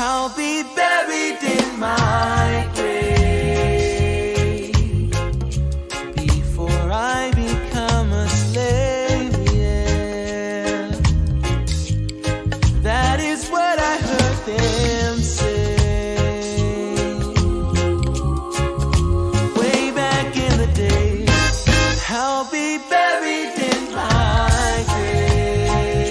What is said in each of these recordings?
I'll be buried in my grave before I become a slave, yeah. That is what I heard them say way back in the day. I'll be buried in my grave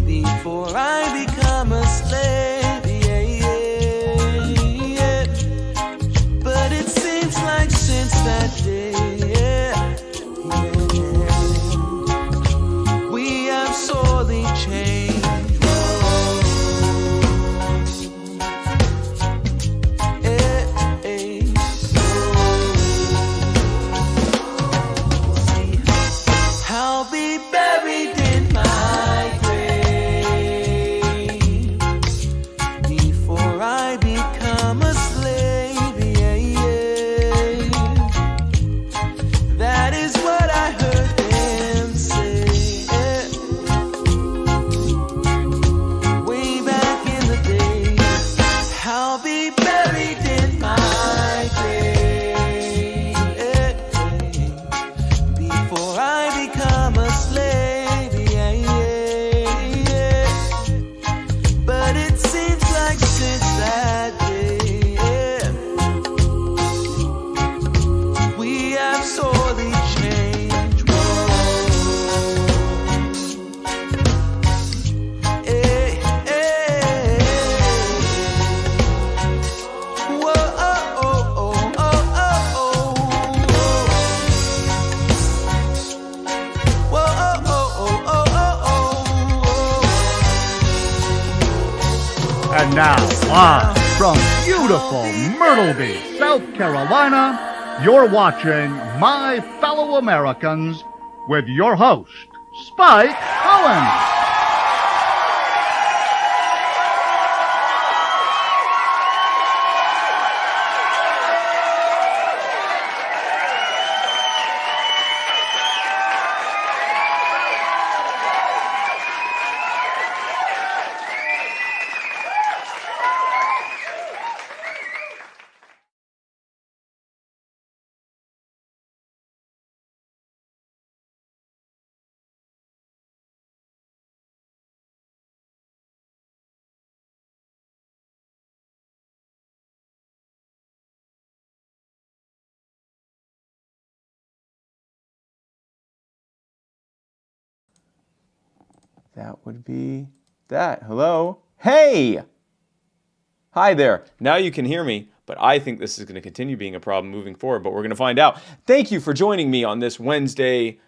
before I become a slave, yeah, yeah, yeah. But it seems like since that day, yeah, yeah, we have sorely changed. I'll be buried in my grave before I become a slave, yeah, yeah. That is what I heard them say, yeah. Way back in the day. I'll be buried in my grave, yeah, before I become a slave, yeah, yeah, yeah. But it seems like since that day, yeah, we have sorely changed. Whoa. Hey, hey. Whoa, oh, oh, oh, oh, oh, oh. Whoa, oh, oh, oh, oh, oh, oh. And now, live from beautiful Myrtle Beach, South Carolina, you're watching My Fellow Americans with your host, Spike Cohen. That would be that. Hello? Hey! Hi there. Now you can hear me, but I think this is going to continue being a problem moving forward, but we're going to find out. Thank you for joining me on this Wednesday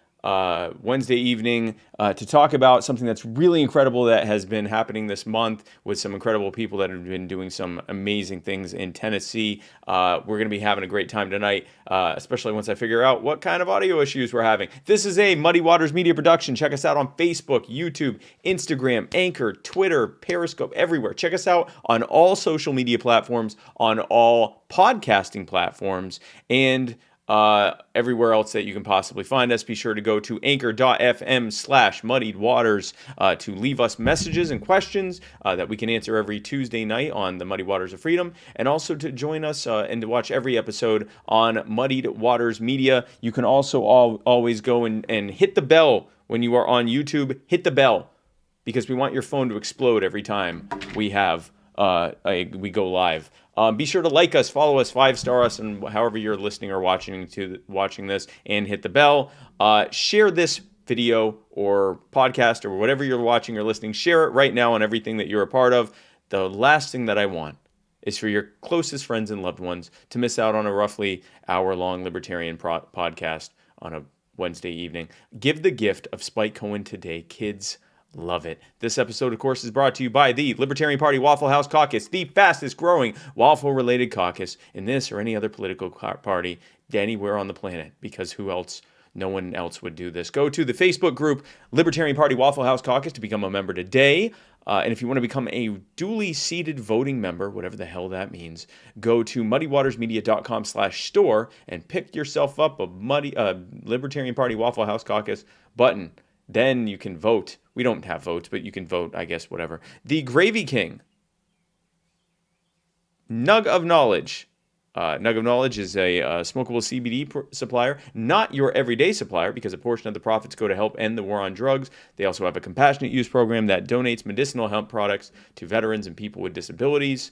evening to talk about something that's really incredible that has been happening this month with some incredible people that have been doing some amazing things in Tennessee. We're going to be having a great time tonight, especially once I figure out what kind of audio issues we're having. This is a Muddy Waters Media production. Check us out on Facebook, YouTube, Instagram, Anchor, Twitter, Periscope, everywhere. Check us out on all social media platforms, on all podcasting platforms, and everywhere else that you can possibly find us. Be sure to go to anchor.fm/muddiedwaters to leave us messages and questions that we can answer every Tuesday night on the Muddy Waters of Freedom, and also to join us and to watch every episode on Muddied Waters Media. You can also always go and hit the bell when you are on YouTube. Hit the bell, because we want your phone to explode every time we have we go live. Be sure to like us, follow us, 5-star us, and however you're listening or watching this, and hit the bell. Share this video or podcast or whatever you're watching or listening. Share it right now on everything that you're a part of. The last thing that I want is for your closest friends and loved ones to miss out on a roughly hour-long libertarian podcast on a Wednesday evening. Give the gift of Spike Cohen today, kids. Love it. This episode, of course, is brought to you by the Libertarian Party Waffle House Caucus, the fastest growing waffle-related caucus in this or any other political party anywhere on the planet, because no one else would do this. Go to the Facebook group, Libertarian Party Waffle House Caucus, to become a member today. And if you want to become a duly seated voting member, whatever the hell that means, go to muddywatersmedia.com/store and pick yourself up a Libertarian Party Waffle House Caucus button. then you can vote. We don't have votes, but you can vote, I guess, whatever. The Gravy King. Nug of Knowledge. Nug of Knowledge is a smokable CBD supplier, not your everyday supplier, because a portion of the profits go to help end the war on drugs. They also have a compassionate use program that donates medicinal hemp products to veterans and people with disabilities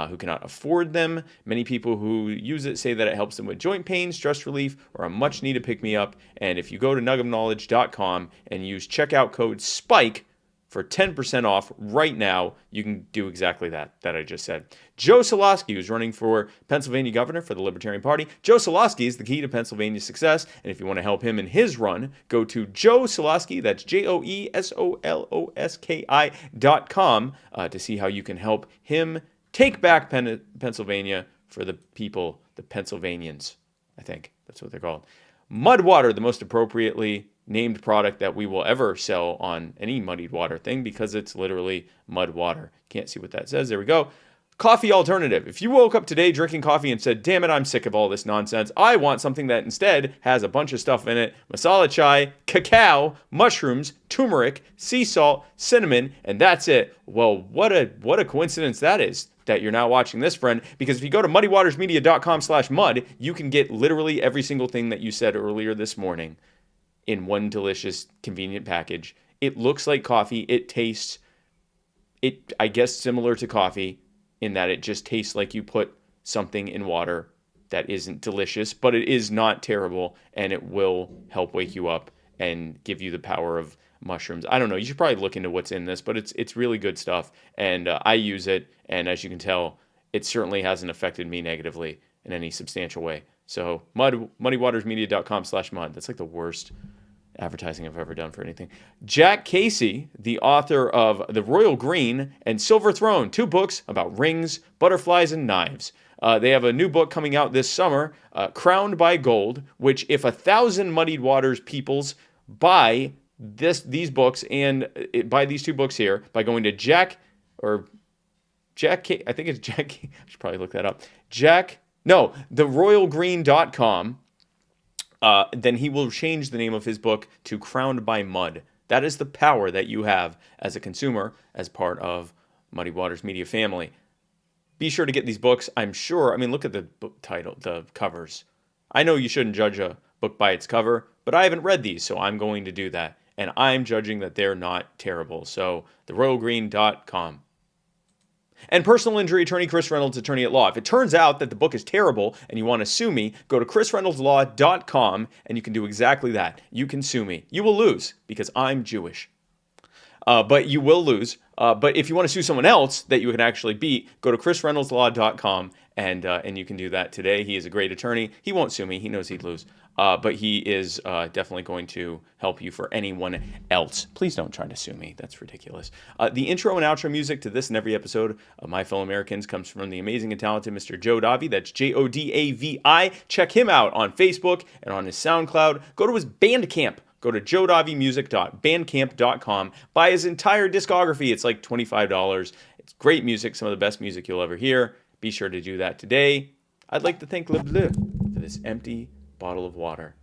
who cannot afford them. Many people who use it say that it helps them with joint pain, stress relief, or a much-needed pick-me-up. And if you go to nugofknowledge.com and use checkout code SPIKE, for 10% off right now, you can do exactly that I just said. Joe Solosky, who's running for Pennsylvania governor for the Libertarian Party. Joe Solosky is the key to Pennsylvania's success, and if you want to help him in his run, go to Joe Solosky, that's JoeSoloski.com, to see how you can help him take back Pennsylvania for the people, the Pennsylvanians. I think that's what they're called. Mud water, the most appropriately named product that we will ever sell on any muddied water thing, because it's literally mud water. Can't see what that says. There we go. Coffee alternative. If you woke up today drinking coffee and said, damn it, I'm sick of all this nonsense, I want something that instead has a bunch of stuff in it: masala chai, cacao, mushrooms, turmeric, sea salt, cinnamon, and that's it. Well, what a coincidence that is that you're now watching this, friend, because if you go to muddywatersmedia.com/mud, you can get literally every single thing that you said earlier this morning in one delicious, convenient package. It looks like coffee. It tastes, I guess, similar to coffee in that it just tastes like you put something in water that isn't delicious, but it is not terrible, and it will help wake you up and give you the power of mushrooms. I don't know. You should probably look into what's in this, but it's really good stuff, and I use it, and as you can tell, it certainly hasn't affected me negatively in any substantial way. So muddywatersmedia.com/mud. That's like the worst advertising I've ever done for anything. Jack Casey, the author of The Royal Green and Silver Throne, 2 books about rings, butterflies, and knives. They have a new book coming out this summer, Crowned by Gold, which if 1,000 Muddied Waters peoples buy these books and buy these 2 books here by going to I think it's Jack, I should probably look that up. theroyalgreen.com. Then he will change the name of his book to Crowned by Mud. That is the power that you have as a consumer, as part of Muddy Waters Media family. Be sure to get these books. I'm sure, look at the book title, the covers. I know you shouldn't judge a book by its cover, but I haven't read these, so I'm going to do that. And I'm judging that they're not terrible. So, theroyalgreen.com. And personal injury attorney Chris Reynolds, attorney at law. If it turns out that the book is terrible and you want to sue me, go to chrisreynoldslaw.com and you can do exactly that. You can sue me. You will lose because I'm Jewish. But you will lose. But if you want to sue someone else that you can actually beat, go to chrisreynoldslaw.com and you can do that today. He is a great attorney. He won't sue me. He knows he'd lose. But he is definitely going to help you for anyone else. Please don't try to sue me. That's ridiculous. The intro and outro music to this and every episode of My Fellow Americans comes from the amazing and talented Mr. Joe Davi. That's Jodavi. Check him out on Facebook and on his SoundCloud. Go to his Bandcamp. Go to jodavimusic.bandcamp.com. Buy his entire discography. It's like $25. It's great music, some of the best music you'll ever hear. Be sure to do that today. I'd like to thank Le Bleu for this empty bottle of water.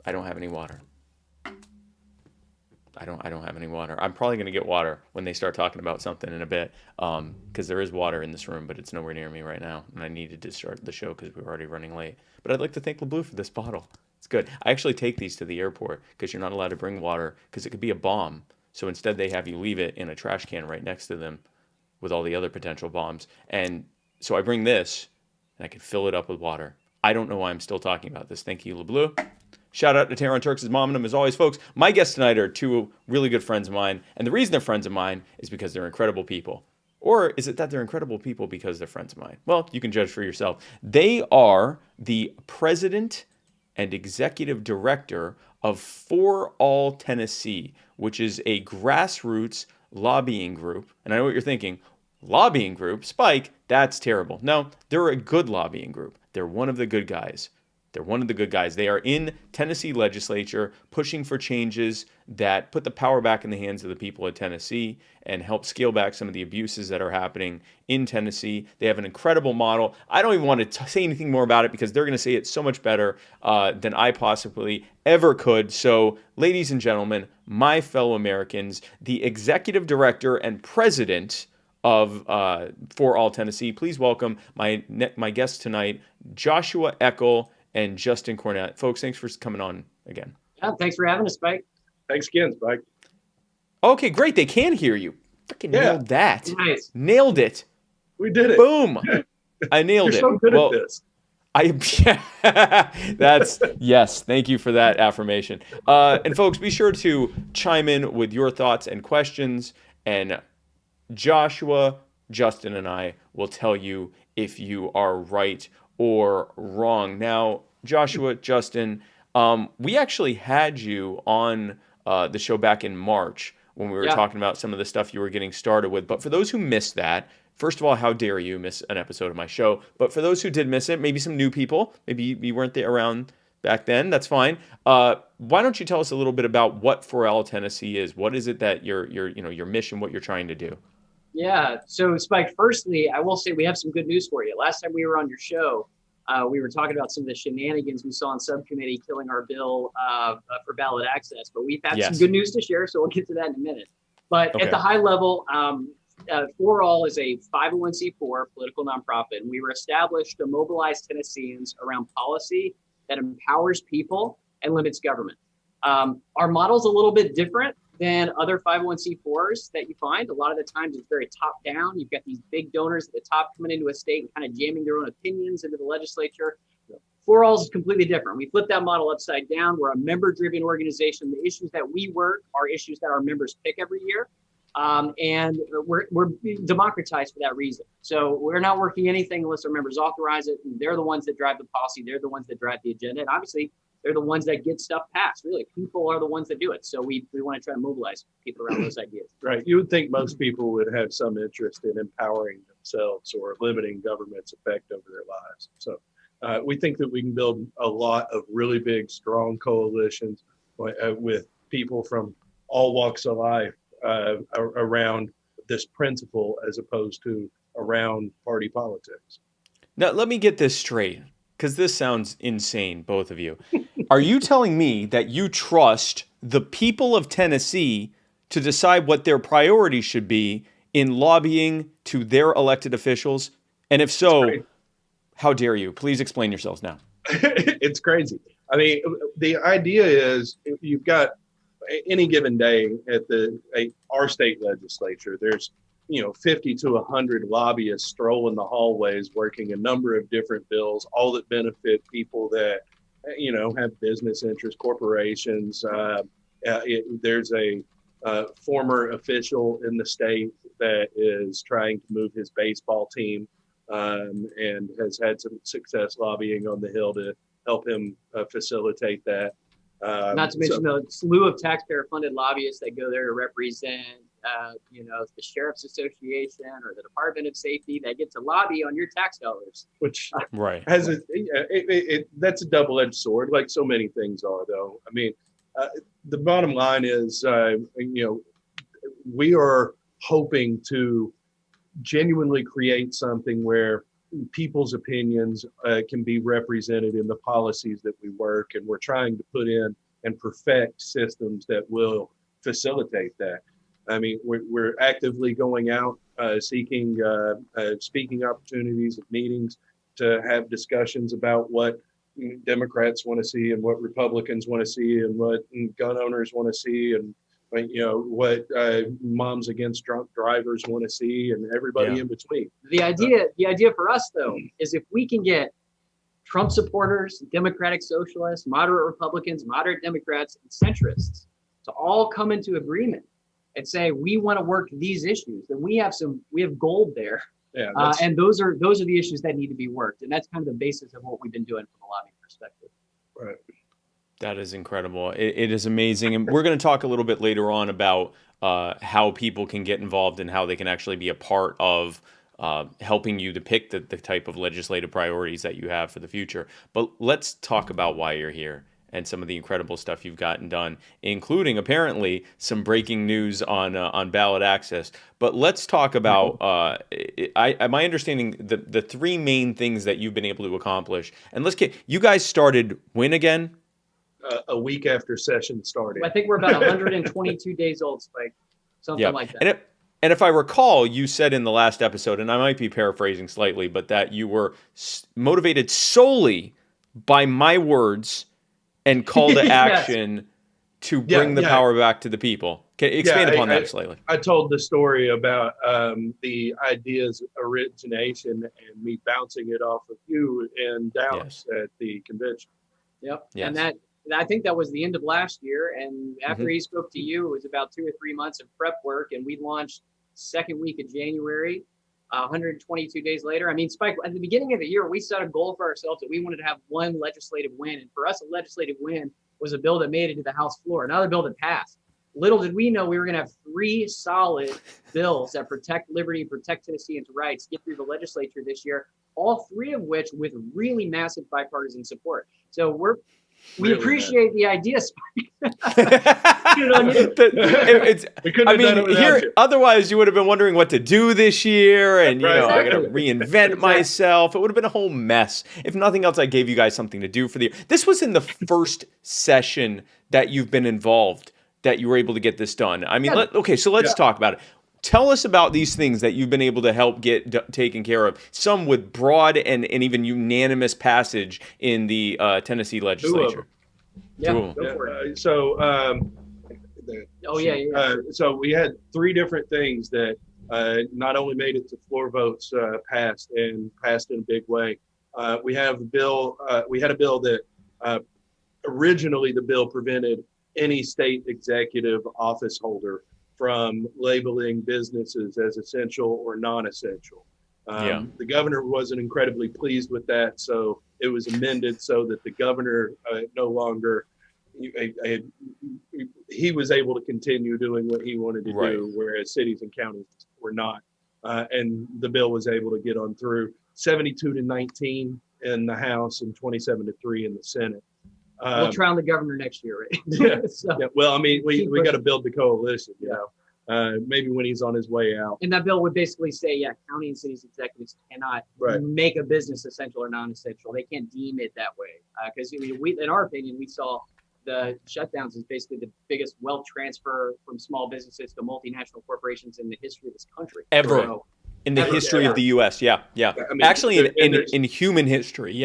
I don't have any water. I don't have any water. I'm probably going to get water when they start talking about something in a bit, because there is water in this room, but it's nowhere near me right now, and I needed to start the show because we were already running late. But I'd like to thank Le Bleu for this bottle. It's good. I actually take these to the airport because you're not allowed to bring water because it could be a bomb. So instead they have you leave it in a trash can right next to them with all the other potential bombs. And so I bring this and I can fill it up with water. I don't know why I'm still talking about this. Thank you, Le Bleu. Shout out to Tehran Turks' mom and him as always, folks. My guests tonight are 2 really good friends of mine. And the reason they're friends of mine is because they're incredible people. Or is it that they're incredible people because they're friends of mine? Well, you can judge for yourself. They are the president and executive director of For All Tennessee, which is a grassroots lobbying group. And I know what you're thinking, lobbying group? Spike, that's terrible. No, they're a good lobbying group. They're one of the good guys. They're one of the good guys. They are in Tennessee legislature pushing for changes that put the power back in the hands of the people of Tennessee and help scale back some of the abuses that are happening in Tennessee. They have an incredible model. I don't even want to say anything more about it because they're going to say it so much better than I possibly ever could. So, ladies and gentlemen, my fellow Americans, the executive director and president of For All Tennessee, please welcome my guests tonight, Joshua Eakle and Justin Cornett. Folks, thanks for coming on again. Yeah, thanks for having us, Spike. Thanks again, Spike. Okay, great. They can hear you. Freaking nailed that. Nice. Nailed it. We did it. Boom. I nailed You're it. so good at this. That's yes. Thank you for that affirmation. And folks, be sure to chime in with your thoughts and questions. And Joshua, Justin, and I will tell you if you are right or wrong. Now, Joshua, Justin, we actually had you on the show back in March when we were talking about some of the stuff you were getting started with. But for those who missed that, first of all, how dare you miss an episode of my show? But for those who did miss it, maybe some new people, maybe you weren't there around back then, that's fine. Why don't you tell us a little bit about what For All Tennessee is? What is it that your mission, what you're trying to do? Yeah. So, Spike, firstly, I will say we have some good news for you. Last time we were on your show, we were talking about some of the shenanigans we saw in subcommittee killing our bill for ballot access. But we've had some good news to share, so we'll get to that in a minute. But at the high level, For All is a 501c4 political nonprofit, and we were established to mobilize Tennesseans around policy that empowers people and limits government. Our model's a little bit different than other 501c4s that you find. A lot of the times it's very top down. You've got these big donors at the top coming into a state and kind of jamming their own opinions into the legislature. For All is completely different. We flip that model upside down. We're a member-driven organization. The issues that we work are issues that our members pick every year. And we're democratized for that reason. So we're not working anything unless our members authorize it. And they're the ones that drive the policy. They're the ones that drive the agenda. And obviously, they're the ones that get stuff passed. Really, people are the ones that do it. So we want to try to mobilize people around those ideas. Right. You would think most people would have some interest in empowering themselves or limiting government's effect over their lives. So we think that we can build a lot of really big, strong coalitions with people from all walks of life around this principle as opposed to around party politics. Now, let me get this straight, because this sounds insane, both of you. Are you telling me that you trust the people of Tennessee to decide what their priorities should be in lobbying to their elected officials? And if so, how dare you? Please explain yourselves now. It's crazy. I mean, the idea is if you've got any given day at our state legislature, there's 50 to 100 lobbyists strolling the hallways working a number of different bills, all that benefit people that have business interests, corporations. There's a former official in the state that is trying to move his baseball team and has had some success lobbying on the Hill to help him facilitate that. Not to mention the slew of taxpayer-funded lobbyists that go there to represent, the Sheriff's Association or the Department of Safety that get to lobby on your tax dollars. Which has that's a double-edged sword, like so many things are, though. I mean, the bottom line is, we are hoping to genuinely create something where people's opinions can be represented in the policies that we work, and we're trying to put in and perfect systems that will facilitate that. I mean, we're actively going out seeking speaking opportunities at meetings to have discussions about what Democrats want to see and what Republicans want to see and what gun owners want to see and what moms against drunk drivers want to see and everybody in between. The idea for us, though, is if we can get Trump supporters, Democratic socialists, moderate Republicans, moderate Democrats, and centrists to all come into agreement and say we want to work these issues, then we have gold there. Yeah, and those are the issues that need to be worked, and that's kind of the basis of what we've been doing from a lobbying perspective. Right. That is incredible. It is amazing. And we're going to talk a little bit later on about how people can get involved and how they can actually be a part of helping you to pick the type of legislative priorities that you have for the future. But let's talk about why you're here and some of the incredible stuff you've gotten done, including apparently some breaking news on ballot access. But let's talk about my understanding the three main things that you've been able to accomplish. And you guys started when again? A week after session started. I think we're about 122 days old, Spike, something like that. And if I recall, you said in the last episode, and I might be paraphrasing slightly, but that you were motivated solely by my words and call to action to bring the power back to the people. Expand upon that slightly. I told the story about the idea's origination and me bouncing it off of you in Dallas at the convention. Yep. Yes. And I think that was the end of last year. And after he spoke to you, it was about 2 or 3 months of prep work. And we launched second week of January, 122 days later. I mean, Spike, at the beginning of the year, we set a goal for ourselves that we wanted to have one legislative win. And for us, a legislative win was a bill that made it to the House floor, another bill that passed. Little did we know we were going to have 3 solid bills that protect liberty, protect Tennesseans' rights, get through the legislature this year, all 3 of which with really massive bipartisan support. So we really appreciate the idea, Spike. Otherwise you would have been wondering what to do this year, and I got to reinvent myself. It would have been a whole mess. If nothing else, I gave you guys something to do for the year. This was in the first session that you've been involved that you were able to get this done. I mean, let's talk about it. Tell us about these things that you've been able to help get taken care of, some with broad and even unanimous passage in the Tennessee legislature. Go for it. So we had 3 different things that not only made it to floor votes, passed in a big way. We had a bill that originally the bill prevented any state executive office holder from labeling businesses as essential or non-essential. The governor wasn't incredibly pleased with that, so it was amended so that the governor no longer, he was able to continue doing what he wanted to do, whereas cities and counties were not. And the bill was able to get on through 72-19 in the House and 27-3 in the Senate. We'll crown the governor next year, right? Well, I mean, we got to build the coalition, maybe when he's on his way out. And that bill would basically say, county and cities executives cannot make a business essential or non-essential. They can't deem it that way. Because in our opinion, we saw the shutdowns as basically the biggest wealth transfer from small businesses to multinational corporations in the history of this country. In the history of the U.S., I mean, actually, in human history,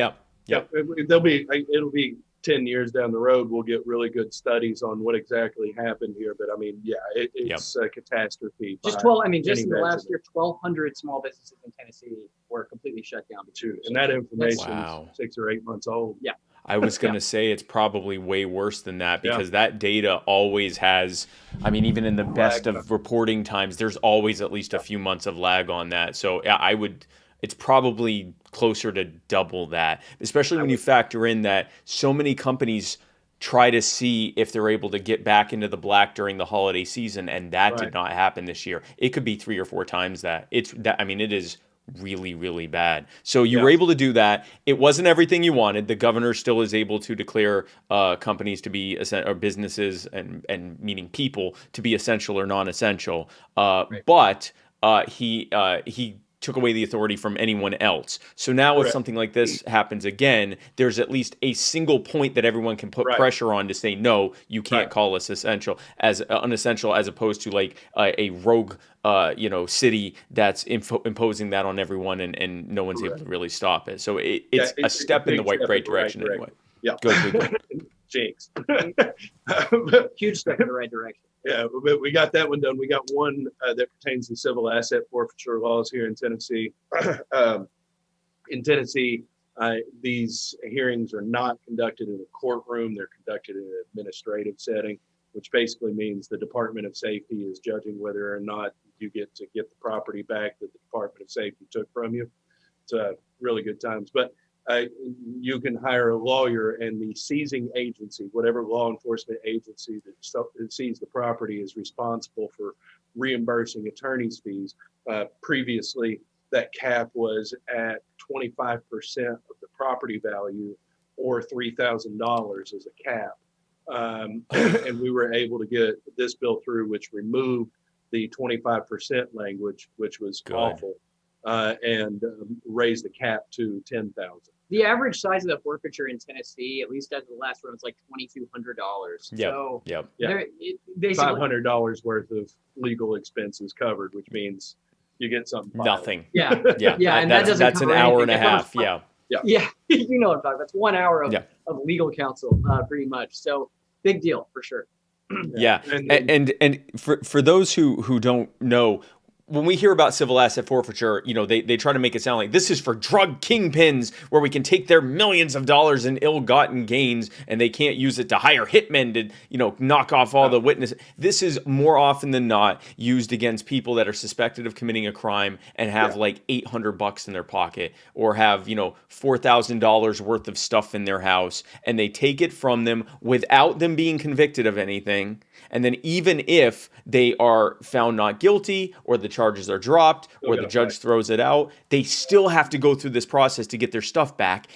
It'll be 10 years down the road, we'll get really good studies on what exactly happened here. But I mean, it's a catastrophe. Just in the last year, 1,200 small businesses in Tennessee were completely shut down. And that information is 6 or 8 months old. Yeah. I was going to say it's probably way worse than that, because that data always has, even in the best of reporting times, there's always at least a few months of lag on that. So it's probably closer to double that, especially when you factor in that so many companies try to see if they're able to get back into the black during the holiday season, and that did not happen this year. It could be 3 or 4 times that. It is really, really bad. So you were able to do that. It wasn't everything you wanted. The governor still is able to declare companies to be or businesses and meaning people to be essential or non-essential. But he took away the authority from anyone else. So now if something like this happens again, there's at least a single point that everyone can put pressure on to say, no, you can't call us unessential, as opposed to like a rogue city that's imposing that on everyone and no one's able to really stop it. So it's a step in the right direction anyway. Yeah. Good. Jinx. Huge step in the right direction. Yeah, but we got that one done. We got one that pertains to civil asset forfeiture laws here in Tennessee. In Tennessee, these hearings are not conducted in a courtroom. They're conducted in an administrative setting, which basically means the Department of Safety is judging whether or not you get to get the property back that the Department of Safety took from you. It's really good times. But you can hire a lawyer, and the seizing agency, whatever law enforcement agency that sees the property, is responsible for reimbursing attorney's fees. Previously, that cap was at 25% of the property value, or $3,000 as a cap. And we were able to get this bill through, which removed the 25% language, which was awful, and raised the cap to 10,000. The average size of the forfeiture in Tennessee, at least as of the last one, was like $2,200. Yep. So Yep. basically $500 worth of legal expenses covered, which means you get something. Nothing. Yeah. Yeah. Yeah. And that doesn't that's an cover hour and anything. a half. Yeah. Yeah. You know what I'm talking about. That's 1 hour of, Yeah. of legal counsel, pretty much. So big deal for sure. Yeah. And for those who don't know, when we hear about civil asset forfeiture, you know, they try to make it sound like this is for drug kingpins where we can take their millions of dollars in ill-gotten gains and they can't use it to hire hitmen to, you know, knock off all the witnesses. This is more often than not used against people that are suspected of committing a crime and have like $800 in their pocket, or have, you know, $4,000 worth of stuff in their house, and they take it from them without them being convicted of anything. And then even if they are found not guilty, or the charges are dropped, or the judge throws it out, they still have to go through this process to get their stuff back,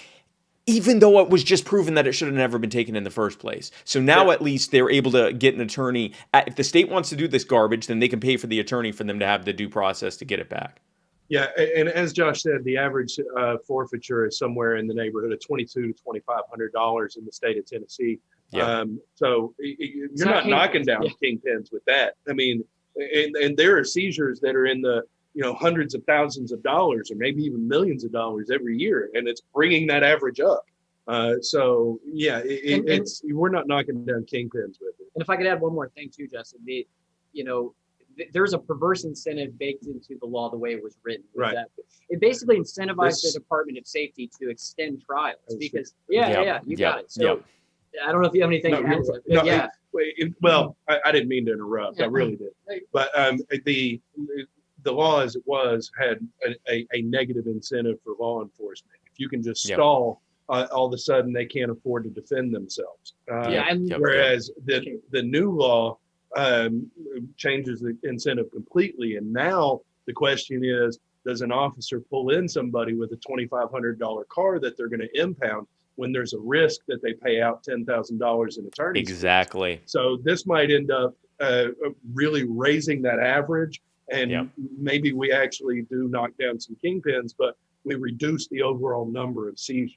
even though it was just proven that it should have never been taken in the first place. So now at least they're able to get an attorney. If the state wants to do this garbage, then they can pay for the attorney for them to have the due process to get it back. Yeah, and as Josh said, the average forfeiture is somewhere in the neighborhood of $2,200 to $2,500 in the state of Tennessee. Yeah. So you're not knocking down kingpins with that. I mean, and there are seizures that are in the, you know, hundreds of thousands of dollars, or maybe even millions of dollars every year, and it's bringing that average up. So yeah, we're not knocking down kingpins with it. And if I could add one more thing too, Justin, there's a perverse incentive baked into the law the way it was written. Right. That it basically incentivized the Department of Safety to extend trials because you got it. So I don't know if you have anything to add to it. Well, I didn't mean to interrupt. I really did. But the law as it was had a negative incentive for law enforcement. If you can just stall, all of a sudden they can't afford to defend themselves. Whereas the new law changes the incentive completely. And now the question is, does an officer pull in somebody with a $2,500 car that they're going to impound when there's a risk that they pay out $10,000 in attorney's fees? Exactly. So this might end up really raising that average, and maybe we actually do knock down some kingpins, but we reduce the overall number of seizures.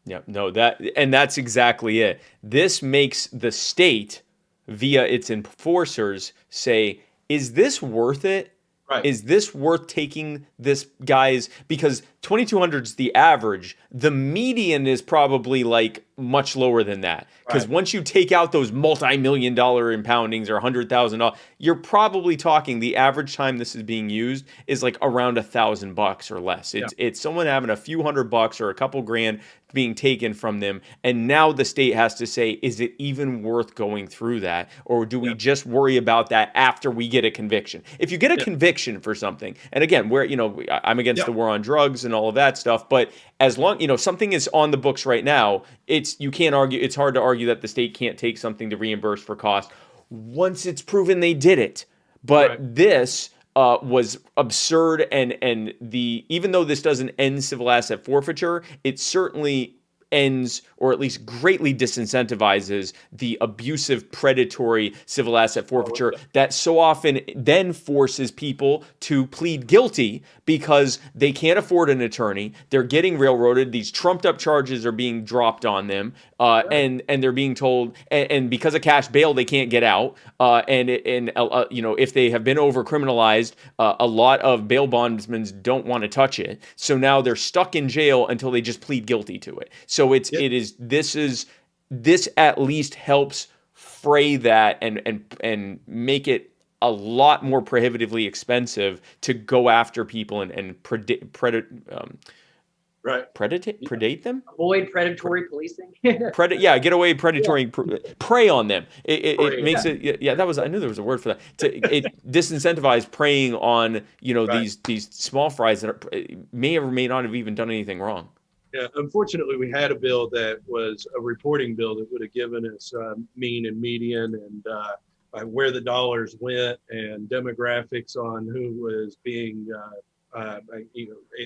Yeah, no, that's exactly it. This makes the state, via its enforcers, say, is this worth it? Right. Is this worth taking this guy's, because 2,200 is the average. The median is probably like much lower than that. Because once you take out those multi-million-dollar impoundings or $100,000, you're probably talking the average time this is being used is like around $1,000 or less. It's someone having a few $100 or a couple grand being taken from them, and now the state has to say, is it even worth going through that, or do we just worry about that after we get a conviction? If you get a conviction for something, and again, where, you know, I'm against the war on drugs and all of that stuff, but as long, you know, something is on the books right now, you can't argue, it's hard to argue that the state can't take something to reimburse for cost once it's proven they did it. But this was absurd, and even though this doesn't end civil asset forfeiture, it certainly ends, or at least greatly disincentivizes, the abusive, predatory civil asset forfeiture that so often then forces people to plead guilty because they can't afford an attorney. They're getting railroaded. These trumped up charges are being dropped on them, and they're being told, and because of cash bail, they can't get out. You know, if they have been over criminalized, a lot of bail bondsmen don't want to touch it. So now they're stuck in jail until they just plead guilty to it. So this at least helps fray that and make it a lot more prohibitively expensive to go after people and predate them. Avoid predatory policing. Get away predatory, prey on them. It makes it. Yeah, that was. I knew there was a word for that. It disincentivize preying on, you know, these small fries that may or may not have even done anything wrong. Yeah, unfortunately, we had a bill that was a reporting bill that would have given us mean and median, and where the dollars went and demographics on who was being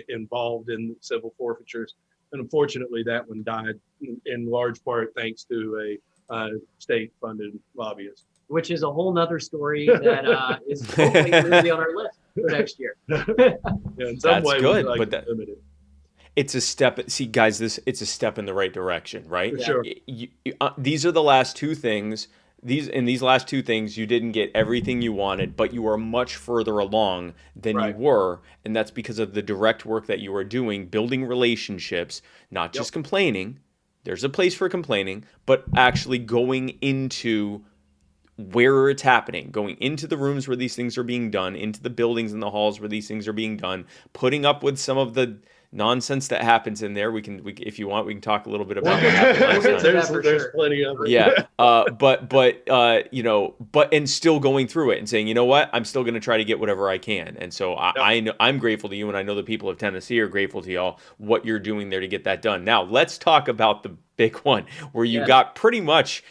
involved in civil forfeitures. And unfortunately, that one died in large part thanks to a state-funded lobbyist. Which is a whole nother story that is hopefully going to be on our list for next year. Yeah, in some That's way, good, we'd like but to limit it. it's a step. See, guys, it's a step in the right direction, right? For sure. These are the last two things. These last two things, you didn't get everything you wanted, but you are much further along than Right. you were, and that's because of the direct work that you are doing, building relationships, not just complaining. There's a place for complaining, but actually going into where it's happening, going into the rooms where these things are being done, into the buildings and the halls where these things are being done, putting up with some of the nonsense that happens in there. We can, if you want, we can talk a little bit about what happened last night. There's plenty of it. Yeah. And still going through it and saying, you know what, I'm still going to try to get whatever I can. And so I know, I'm grateful to you, and I know the people of Tennessee are grateful to y'all, what you're doing there to get that done. Now let's talk about the big one where you got pretty much,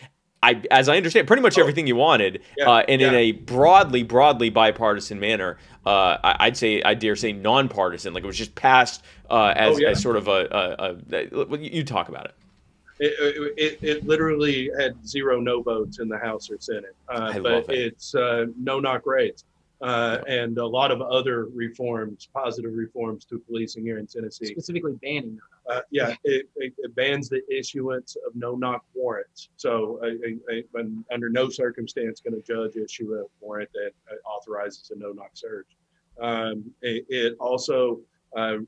as I understand, pretty much everything you wanted, and in a broadly bipartisan manner. I dare say nonpartisan. Like it was just passed as sort of you talk about it. It literally had 0 no votes in the House or Senate, but it's no-knock raids and a lot of other reforms, positive reforms to policing here in Tennessee. Specifically banning them. It bans the issuance of no-knock warrants. So under no circumstance can a judge issue a warrant that authorizes a no-knock search. It also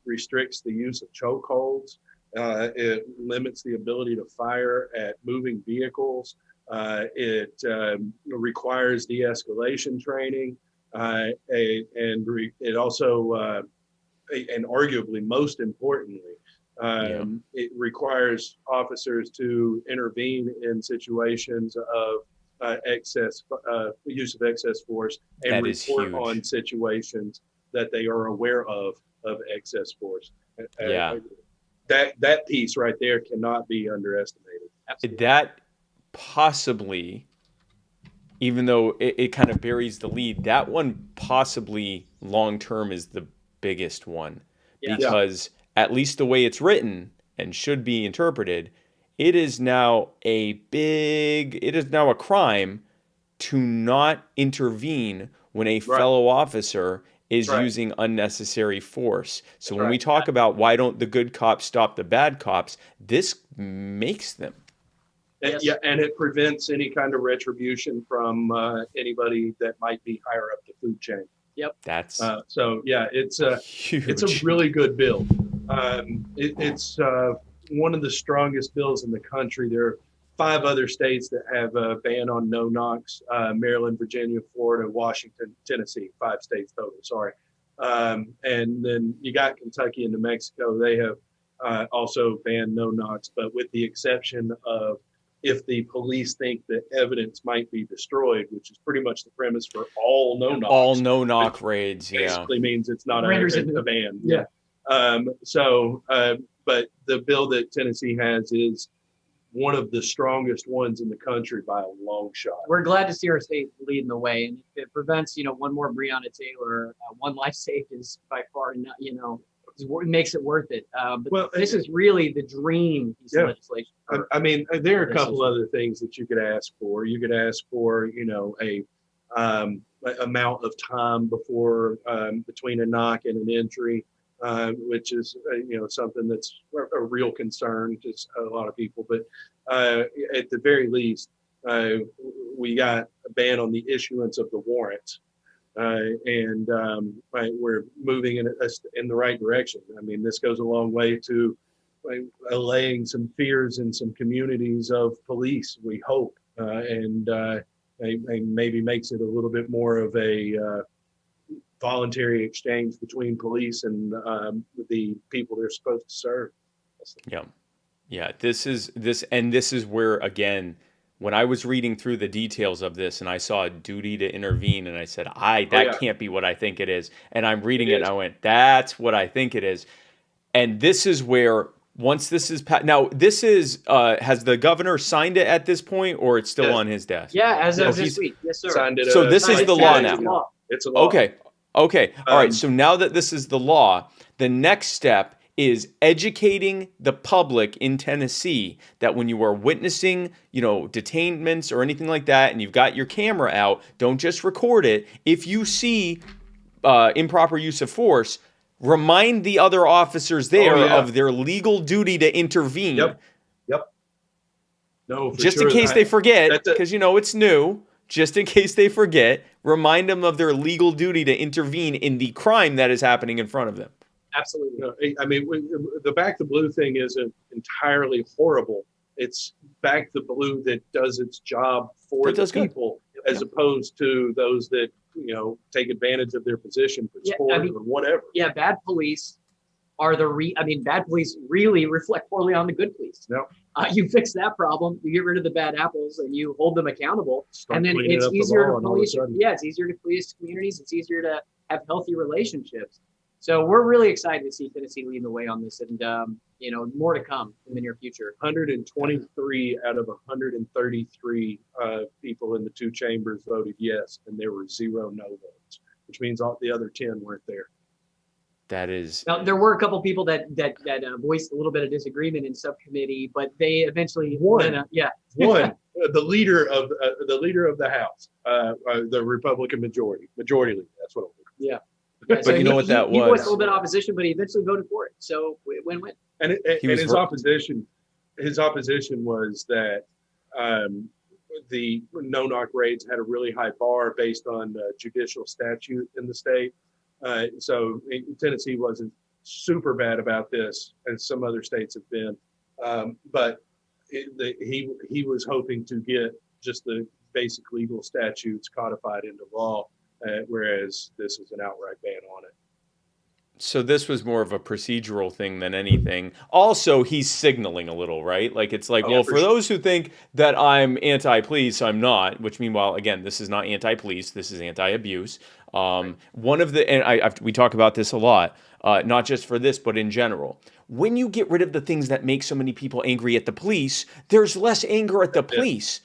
restricts the use of chokeholds. It limits the ability to fire at moving vehicles. It requires de-escalation training. It also, and arguably most importantly, it requires officers to intervene in situations of use of excess force and report on situations that they are aware of excess force. That piece right there cannot be underestimated. Absolutely. That possibly, even though it kind of buries the lead, that one possibly long-term is the biggest one. Because at least the way it's written and should be interpreted, it is now a crime to not intervene when a fellow officer is using unnecessary force. So when we talk about why don't the good cops stop the bad cops, this makes them. Yeah, and it prevents any kind of retribution from anybody that might be higher up the food chain. Yep. That's huge. It's a really good bill. It's one of the strongest bills in the country. There are 5 other states that have a ban on no knocks: Maryland, Virginia, Florida, Washington, Tennessee. 5 states total. Sorry. And then you got Kentucky and New Mexico. They have also banned no knocks, but with the exception of if the police think that evidence might be destroyed, which is pretty much the premise for all no knocks. All no knock raids. Basically means it's not a ban. Yeah. But the bill that Tennessee has is one of the strongest ones in the country by a long shot. We're glad to see our state leading the way, and if it prevents, one more Breonna Taylor, one life saved is by far not, it makes it worth it. But this is really the dream piece of legislation. I mean, there are a couple other things that you could ask for. You could ask for, a amount of time before between a knock and an entry, which is something that's a real concern to a lot of people. But at the very least, we got a ban on the issuance of the warrants, and we're moving in the right direction. I mean, this goes a long way to allaying some fears in some communities of police, we hope, and maybe makes it a little bit more of a voluntary exchange between police and the people they're supposed to serve. Yeah. This is where, again, when I was reading through the details of this and I saw a duty to intervene, and I said, that can't be what I think it is. And I'm reading it and I went, that's what I think it is. And this is where Once this is now, this is has the governor signed it at this point, or it's still Yes. on his desk? Yeah, as of Oh, this week. Yes, sir. Signed it. So this is signed the it law 2 days now. ago. It's a law. Okay. All right. Um, So now that this is the law, the next step is educating the public in Tennessee that when you are witnessing, detainments or anything like that, and you've got your camera out, don't just record it. If you see improper use of force, remind the other officers there of their legal duty to intervene. Yep. No, for Just sure. in case they forget, that's it. because it's new. Just in case they forget, remind them of their legal duty to intervene in the crime that is happening in front of them. Absolutely. I mean, the Back the Blue thing isn't entirely horrible. It's Back the Blue that does its job for That the does good. people, as opposed to those that take advantage of their position for sport or whatever. Yeah, bad police are bad police really reflect poorly on the good police. No. You fix that problem, you get rid of the bad apples, and you hold them accountable. Start And then cleaning it's up the easier law to and all of a police. sudden- Yeah, it's easier to police communities. It's easier to have healthy relationships. So we're really excited to see Tennessee leading the way on this, and more to come in the near future. 123 out of 133 people in the 2 chambers voted yes, and there were 0 no votes, which means all the other 10 weren't there. That is Now, there were a couple people that voiced a little bit of disagreement in subcommittee, but they eventually One. yeah. One, the leader of the House, the Republican majority leader. That's what it was. Yeah. But you know what that He voiced was? a little bit of opposition, but he eventually voted for it. So win-win. And his opposition was that the no-knock raids had a really high bar based on judicial statute in the state. So Tennessee wasn't super bad about this, as some other states have been. But he was hoping to get just the basic legal statutes codified into law, whereas this is an outright ban on it. So this was more of a procedural thing than anything. Also, he's signaling a little, right? Like it's like, well, for those who think that I'm anti-police, I'm not. Which meanwhile, again, this is not anti-police. This is anti-abuse. One of the, and we talk about this a lot, not just for this, but in general. When you get rid of the things that make so many people angry at the police, there's less anger at the police.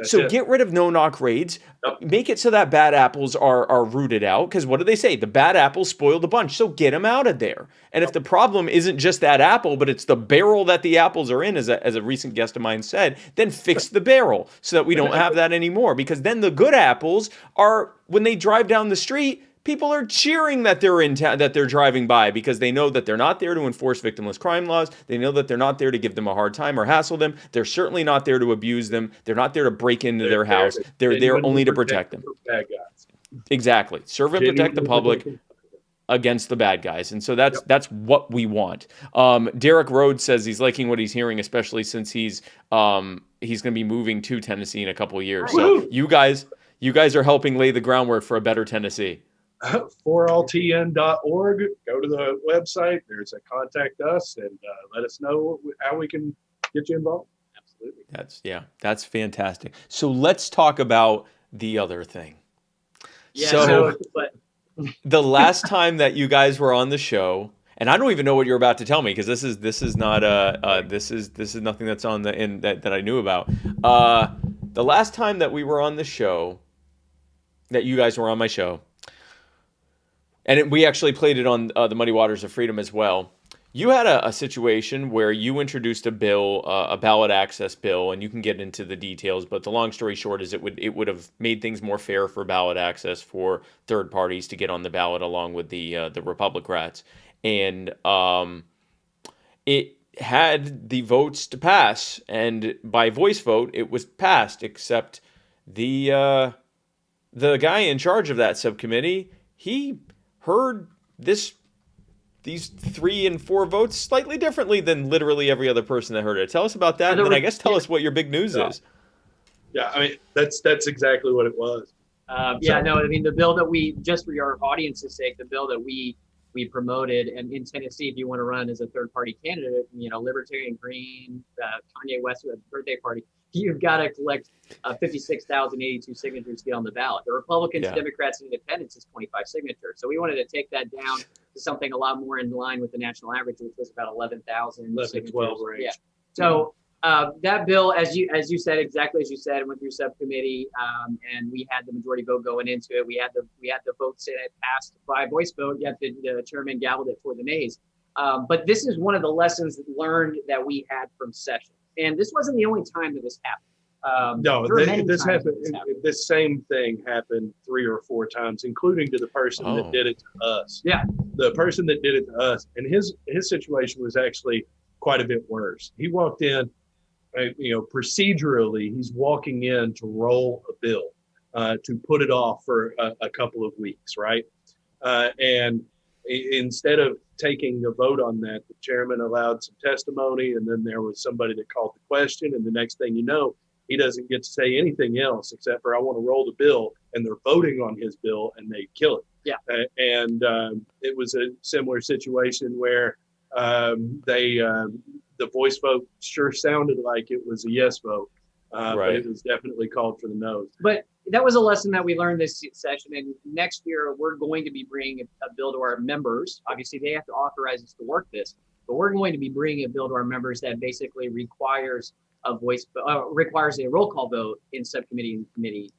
So get rid of no-knock raids. Make it so that bad apples are rooted out. Because what do they say? The bad apples spoil the bunch. So get them out of there. And if the problem isn't just that apple, but it's the barrel that the apples are in, as a recent guest of mine said, then fix the barrel so that we don't have that anymore. Because then the good apples are, when they drive down the street, people are cheering that they're in town, that they're driving by, because they know that they're not there to enforce victimless crime laws. They know that they're not there to give them a hard time or hassle them. They're certainly not there to abuse them. They're not there to break into their house. They're there only to protect them. Bad guys. Exactly. Serve and protect the public against the bad guys. And so that's what we want. Derek Rhodes says he's liking what he's hearing, especially since he's going to be moving to Tennessee in a couple of years. So you guys are helping lay the groundwork for a better Tennessee. foralltn.org. Go to the website. There's a contact us and let us know how we can get you involved. Absolutely. That's fantastic. So let's talk about the other thing. Yeah. But the last time that you guys were on the show, and I don't even know what you're about to tell me, because this is not this is nothing that's on that I knew about. The last time that we were on the show, that you guys were on my show. And we actually played it on the Muddy Waters of Freedom as well. You had a situation where you introduced a bill, a ballot access bill, and you can get into the details. But the long story short is it would have made things more fair for ballot access for third parties to get on the ballot along with the Republicrats. And it had the votes to pass, and by voice vote it was passed. Except the guy in charge of that subcommittee, he heard these 3 and 4 votes slightly differently than literally every other person that heard it. Tell us about that, and then I guess tell us what your big news is. Yeah, I mean, that's exactly what it was. The bill that we, just for your audience's sake, the bill that we promoted, and in Tennessee, if you want to run as a third party candidate, Libertarian Green, Kanye West birthday party, you've got to collect 56,082 signatures to get on the ballot. The Republicans, Democrats, and Independents is 25 signatures. So we wanted to take that down to something a lot more in line with the national average, which was about 11,000 signatures. 12 range. Yeah. So that bill, as you said, exactly as you said, went through subcommittee, and we had the majority vote going into it. We had the votes in it passed by voice vote, yet the chairman gavelled it for the nays. But this is one of the lessons learned that we had from session. And this wasn't the only time that this happened. No, this happened. This same thing happened 3 or 4 times, including to the person that did it to us. Yeah, the person that did it to us, and his situation was actually quite a bit worse. He walked in, procedurally, he's walking in to roll a bill, to put it off for a couple of weeks, right? And instead of taking a vote on that, the chairman allowed some testimony, and then there was somebody that called the question, and the next thing you know, he doesn't get to say anything else except for, I want to roll the bill, and they're voting on his bill, and they kill it. Yeah. And it was a similar situation where the voice vote sure sounded like it was a yes vote, but it was definitely called for the no's. But that was a lesson that we learned this session. And next year, we're going to be bringing a bill to our members. Obviously, they have to authorize us to work this, but we're going to be bringing a bill to our members that basically requires a roll call vote in subcommittee and committee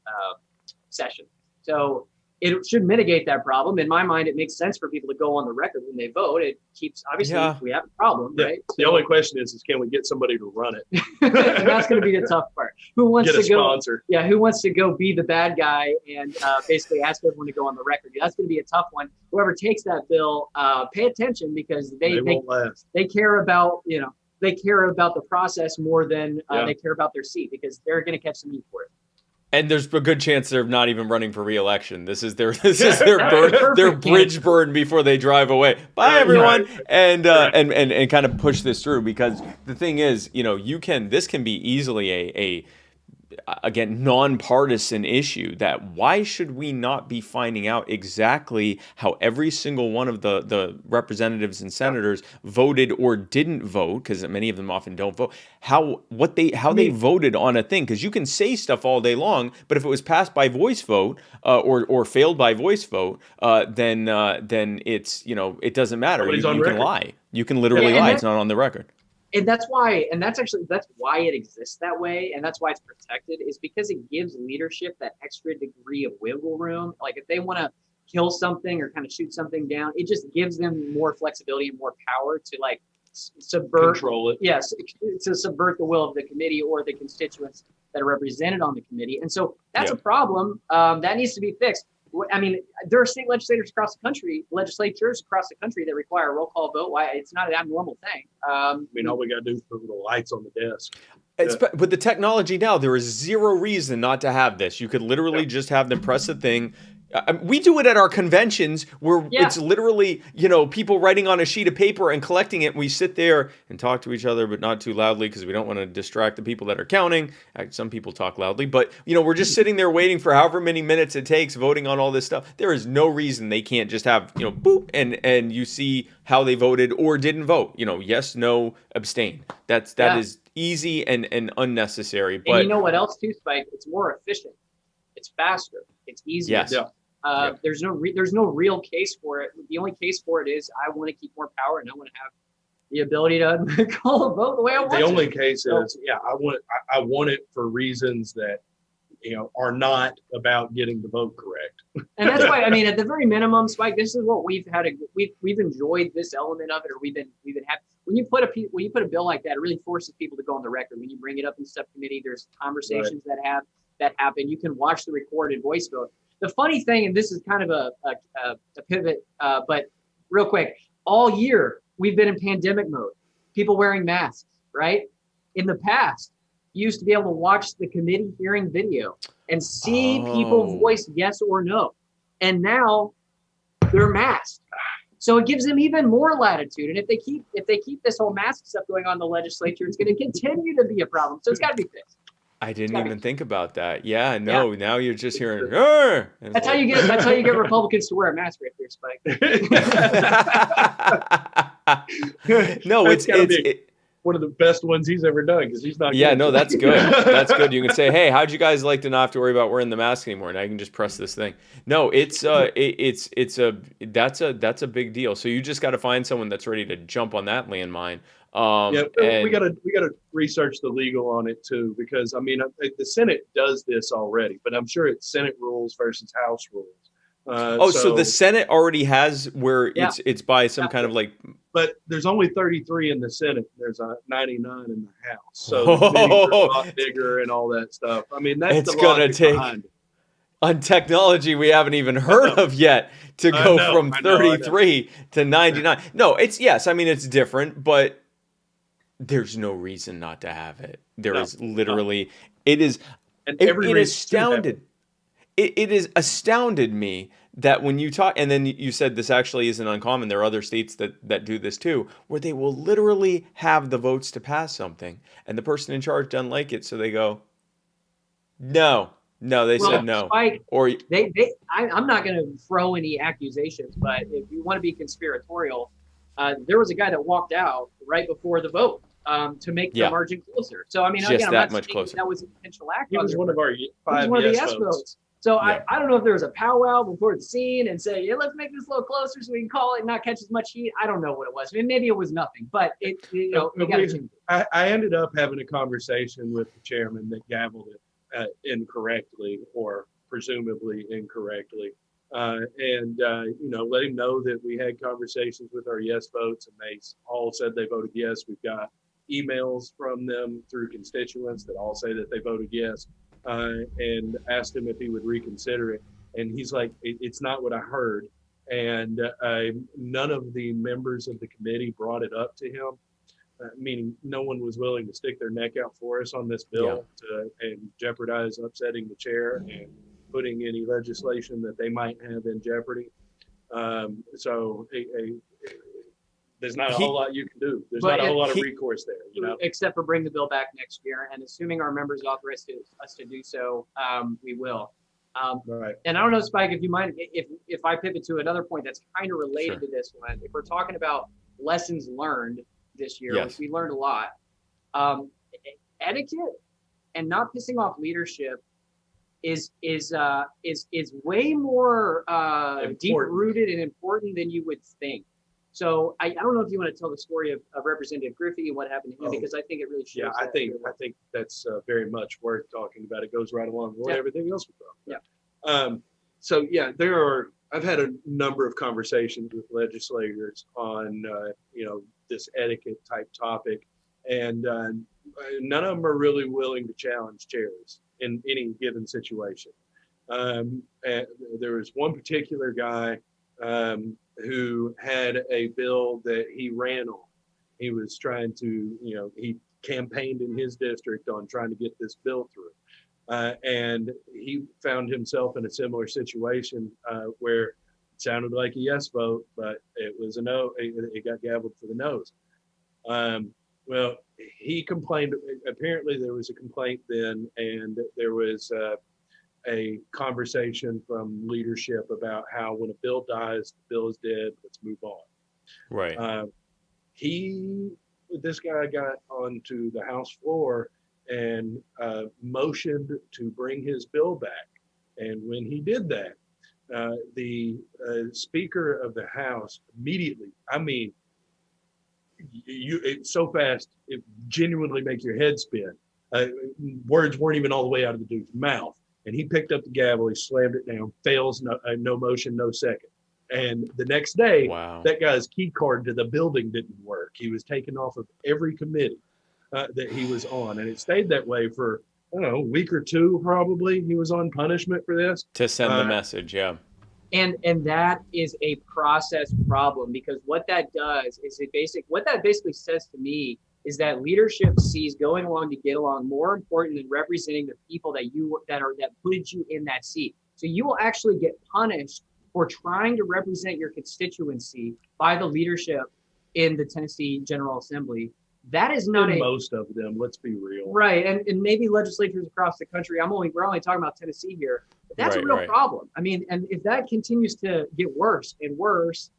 session. So it should mitigate that problem. In my mind, it makes sense for people to go on the record when they vote. It keeps, obviously, we have a problem, right? The only question is can we get somebody to run it? And that's going to be the tough part. Who wants to go? Sponsor. Yeah, who wants to go be the bad guy and basically ask everyone to go on the record? That's going to be a tough one. Whoever takes that bill, pay attention, because they won't last. They care about the process more than they care about their seat, because they're going to catch some heat for it. And there's a good chance they're not even running for re-election. This is their their bridge burn before they drive away. Bye, everyone, and kind of push this through, because the thing is, this can be easily a again, nonpartisan issue. That why should we not be finding out exactly how every single one of the representatives and senators voted or didn't vote, because many of them often don't vote, how they voted on a thing? Because you can say stuff all day long, but if it was passed by voice vote or failed by voice vote, then it's it doesn't matter. You can lie. You can literally lie. It's not on the record. And that's why it exists that way, and that's why it's protected, is because it gives leadership that extra degree of wiggle room. Like if they want to kill something or kind of shoot something down, it just gives them more flexibility and more power to control it. Yes, to subvert the will of the committee or the constituents that are represented on the committee. And so that's a problem that needs to be fixed. I mean, there are state legislatures across the country that require a roll call vote. Why? It's not an abnormal thing. All we got to do is put the lights on the desk. With the technology now, there is zero reason not to have this. You could literally just have them press a thing. We do it at our conventions where it's literally, people writing on a sheet of paper and collecting it. We sit there and talk to each other, but not too loudly, because we don't want to distract the people that are counting. Some people talk loudly, but we're just sitting there waiting for however many minutes it takes, voting on all this stuff. There is no reason they can't just have, boop, and you see how they voted or didn't vote. Yes, no, abstain. That is easy and unnecessary. But and you know what else too, Spike? It's more efficient. It's faster. It's easier. Yes. Yeah. There's no real case for it. The only case for it is I want to keep more power and I want to have the ability to call a vote the way I want. The only case is, I want it for reasons that are not about getting the vote correct. And that's why, at the very minimum, Spike, this is what we've enjoyed this element of it, or we've been happy. When you put a bill like that, it really forces people to go on the record. When you bring it up in subcommittee, there's conversations that happen. You can watch the recorded voice vote. The funny thing, and this is kind of a pivot, but real quick, all year we've been in pandemic mode. People wearing masks, right? In the past, you used to be able to watch the committee hearing video and see people voice yes or no. And now they're masked. So it gives them even more latitude. And if they keep this whole mask stuff going on in the legislature, it's going to continue to be a problem. So it's got to be fixed. I didn't even think about that. Yeah, no. Yeah. Now you're just hearing. That's how you get Republicans to wear a mask right there, Spike. No, one of the best ones he's ever done because he's not. Yeah, good. no, that's good. That's good. You can say, "Hey, how'd you guys like to not have to worry about wearing the mask anymore?" Now you can just press this thing. No, that's a big deal. So you just got to find someone that's ready to jump on that landmine. Yeah, And we gotta research the legal on it too, because I mean the Senate does this already, but I'm sure it's Senate rules versus House rules. so the Senate already has where Yeah. it's by some kind of like. But there's only 33 in the Senate. There's 99 in the House, so the committees are a lot bigger and all that stuff. I mean, that's It's the gonna logic take behind it. on technology we haven't even heard of yet to go from I know. 33 to 99. No, it's yes. I mean, it's different, but there's no reason not to have it. There is literally, it is. And It every reason to have astounded. It is astounded me that when you talk, and then you said this actually isn't uncommon. There are other states that do this too, where they will literally have the votes to pass something, and the person in charge doesn't like it, so they go, no. They said no. Spike, Or I'm not going to throw any accusations, but if you want to be conspiratorial, there was a guy that walked out right before the vote to make the margin closer. So I mean, Just again, I'm that not much saying closer. that was an intentional act. He was one of our He was five one of the yes votes. So Yeah. I don't know if there was a powwow before the scene and say, yeah, let's make this a little closer so we can call it and not catch as much heat. I don't know what it was. I mean, maybe it was nothing, but we gotta change it. I ended up having a conversation with the chairman that gavelled it incorrectly or presumably incorrectly, and let him know that we had conversations with our yes votes, and they all said they voted yes. We've got emails from them through constituents that all say that they voted yes, and asked him if he would reconsider it, and he's like, it's not what I heard, and none of the members of the committee brought it up to him. Meaning no one was willing to stick their neck out for us on this bill and jeopardize upsetting the chair and putting any legislation that they might have in jeopardy. So there's not a whole lot you can do. There's not a whole lot of recourse there, Except for bring the bill back next year, and assuming our members authorize us to do so, we will. Right. And I don't know, Spike, if you mind, if I pivot to another point that's kind of related to this one, if we're talking about lessons learned this year, which we learned a lot, etiquette and not pissing off leadership is way more deep rooted and important than you would think. So I don't know if you want to tell the story of Representative Griffey and what happened to him, because I think it really shows. Yeah, I think that's very much worth talking about. It goes right along with everything else we're talking about. I've had a number of conversations with legislators on this etiquette type topic, and none of them are really willing to challenge chairs in any given situation. And there was one particular guy who had a bill that he ran on. He was trying to, he campaigned in his district on trying to get this bill through. And he found himself in a similar situation where it sounded like a yes vote, but it was a no. It got gavelled for the no's. Well, he complained. Apparently, there was a complaint then, and there was a conversation from leadership about how when a bill dies, the bill is dead. Let's move on. Right. This guy got onto the House floor and motioned to bring his bill back. And when he did that, the Speaker of the House immediately, I mean, it's so fast, it genuinely makes your head spin. Words weren't even all the way out of the dude's mouth. And he picked up the gavel, he slammed it down, fails, no motion, no second. And the next day, that guy's key card to the building didn't work. He was taken off of every committee that he was on. And it stayed that way for, I don't know, a week or two, probably. He was on punishment for this. To send the message, And that is a process problem, because what that does is what that basically says to me is that leadership sees going along to get along more important than representing the people that put you in that seat. So you will actually get punished for trying to represent your constituency by the leadership in the Tennessee General Assembly. That is not most of them, let's be real. Right. And maybe legislatures across the country. We're only talking about Tennessee here. But that's a real problem. I mean, and if that continues to get worse and worse,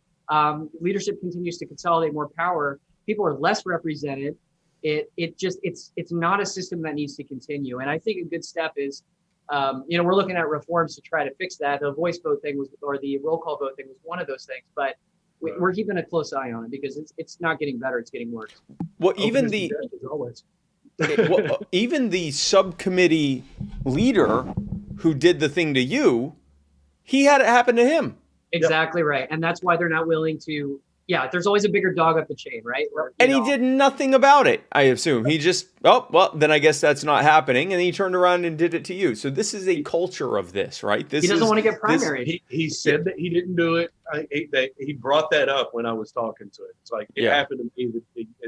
leadership continues to consolidate more power, people are less represented. it's not a system that needs to continue. And I think a good step is, we're looking at reforms to try to fix that. The voice vote thing or the roll call vote thing was one of those things, but we're keeping a close eye on it because it's not getting better, it's getting worse. Well, even even the subcommittee leader who did the thing to you, he had it happen to him. Exactly right. And that's why they're not willing to. Yeah, there's always a bigger dog up the chain, right? He did nothing about it, I assume. He just, then I guess that's not happening. And he turned around and did it to you. So this is a culture of this, right? He doesn't want to get primary. He said that he didn't do it. He brought that up when I was talking to him. It's like, it happened to me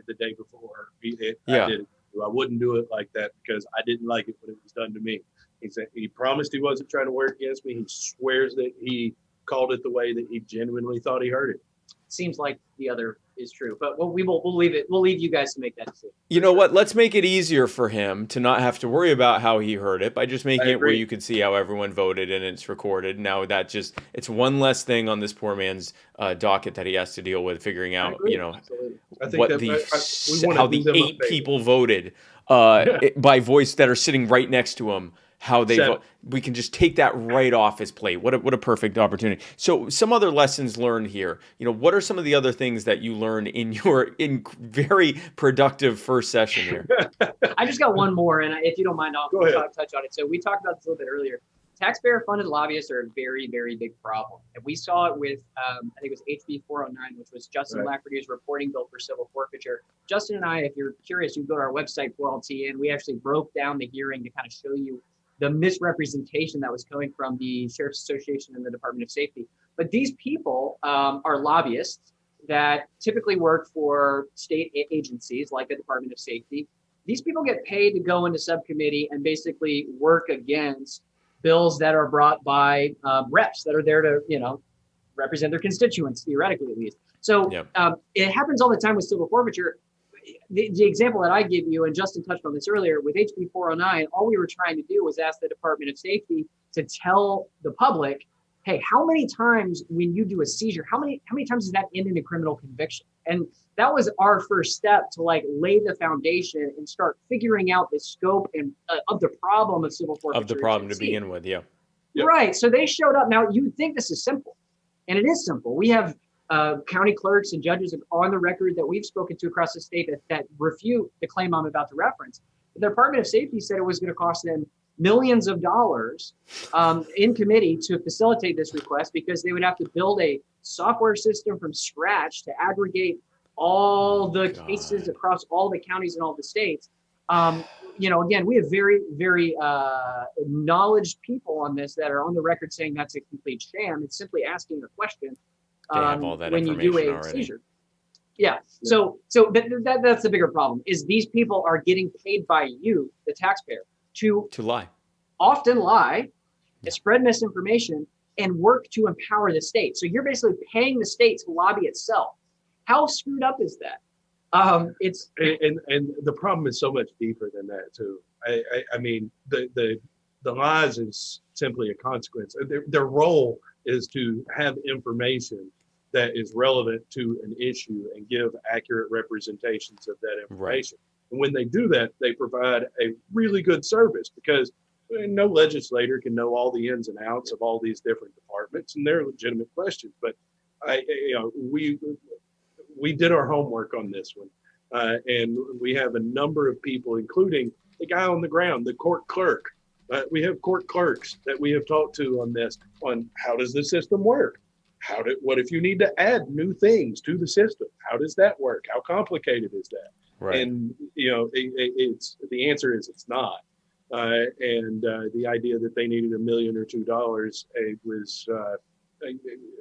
the day before. I did it. I wouldn't do it like that because I didn't like it when it was done to me. He said he promised he wasn't trying to work against me. He swears that he called it the way that he genuinely thought he heard it. Seems like the other is true, but we'll leave it. We'll leave you guys to make that decision. You know what? Let's make it easier for him to not have to worry about how he heard it by just making it where you can see how everyone voted and it's recorded. Now it's one less thing on this poor man's docket that he has to deal with figuring out, how the 8 people voted by voice that are sitting right next to him. How they vote. We can just take that right off his plate. What a perfect opportunity. So some other lessons learned here. What are some of the other things that you learned in your very productive first session here? I just got one more, and if you don't mind, I'll touch on it. So we talked about this a little bit earlier. Taxpayer-funded lobbyists are a very, very big problem. And we saw it with, I think it was HB 409, which was Justin Lafferty's reporting bill for civil forfeiture. Justin and I, if you're curious, you can go to our website, 4LTN. We actually broke down the hearing to kind of show you the misrepresentation that was coming from the Sheriff's Association and the Department of Safety. But these people are lobbyists that typically work for state agencies like the Department of Safety. These people get paid to go into subcommittee and basically work against bills that are brought by reps that are there to, represent their constituents, theoretically at least. So it happens all the time with civil forfeiture. The example that I give you, and Justin touched on this earlier, with HB 409, all we were trying to do was ask the Department of Safety to tell the public, hey, how many times when you do a seizure, how many times does that end in a criminal conviction? And that was our first step to lay the foundation and start figuring out the scope and of the problem of civil forfeiture. Of the problem to begin with, yeah. Right. So they showed up. Now you would think this is simple, and it is simple. We have county clerks and judges on the record that we've spoken to across the state that refute the claim I'm about to reference. The Department of Safety said it was going to cost them millions of dollars in committee to facilitate this request because they would have to build a software system from scratch to aggregate all the cases across all the counties and all the states. Again, we have very, very knowledgeable people on this that are on the record saying that's a complete sham. It's simply asking a question. When you do a seizure. Yeah. So that's the bigger problem is these people are getting paid by you, the taxpayer, to lie, often lie, spread misinformation, and work to empower the state. So you're basically paying the state to lobby itself. How screwed up is that? It's and the problem is so much deeper than that too. I mean the lies is simply a consequence. Their role is to have information that is relevant to an issue and give accurate representations of that information. Right. And when they do that, they provide a really good service because no legislator can know all the ins and outs of all these different departments, and they're legitimate questions. But we did our homework on this one, and we have a number of people, including the guy on the ground, the court clerk. We have court clerks that we have talked to on this, on how does the system work? What if you need to add new things to the system? How does that work? How complicated is that? Right. And it's the answer is it's not. And the idea that they needed $1 million or $2 was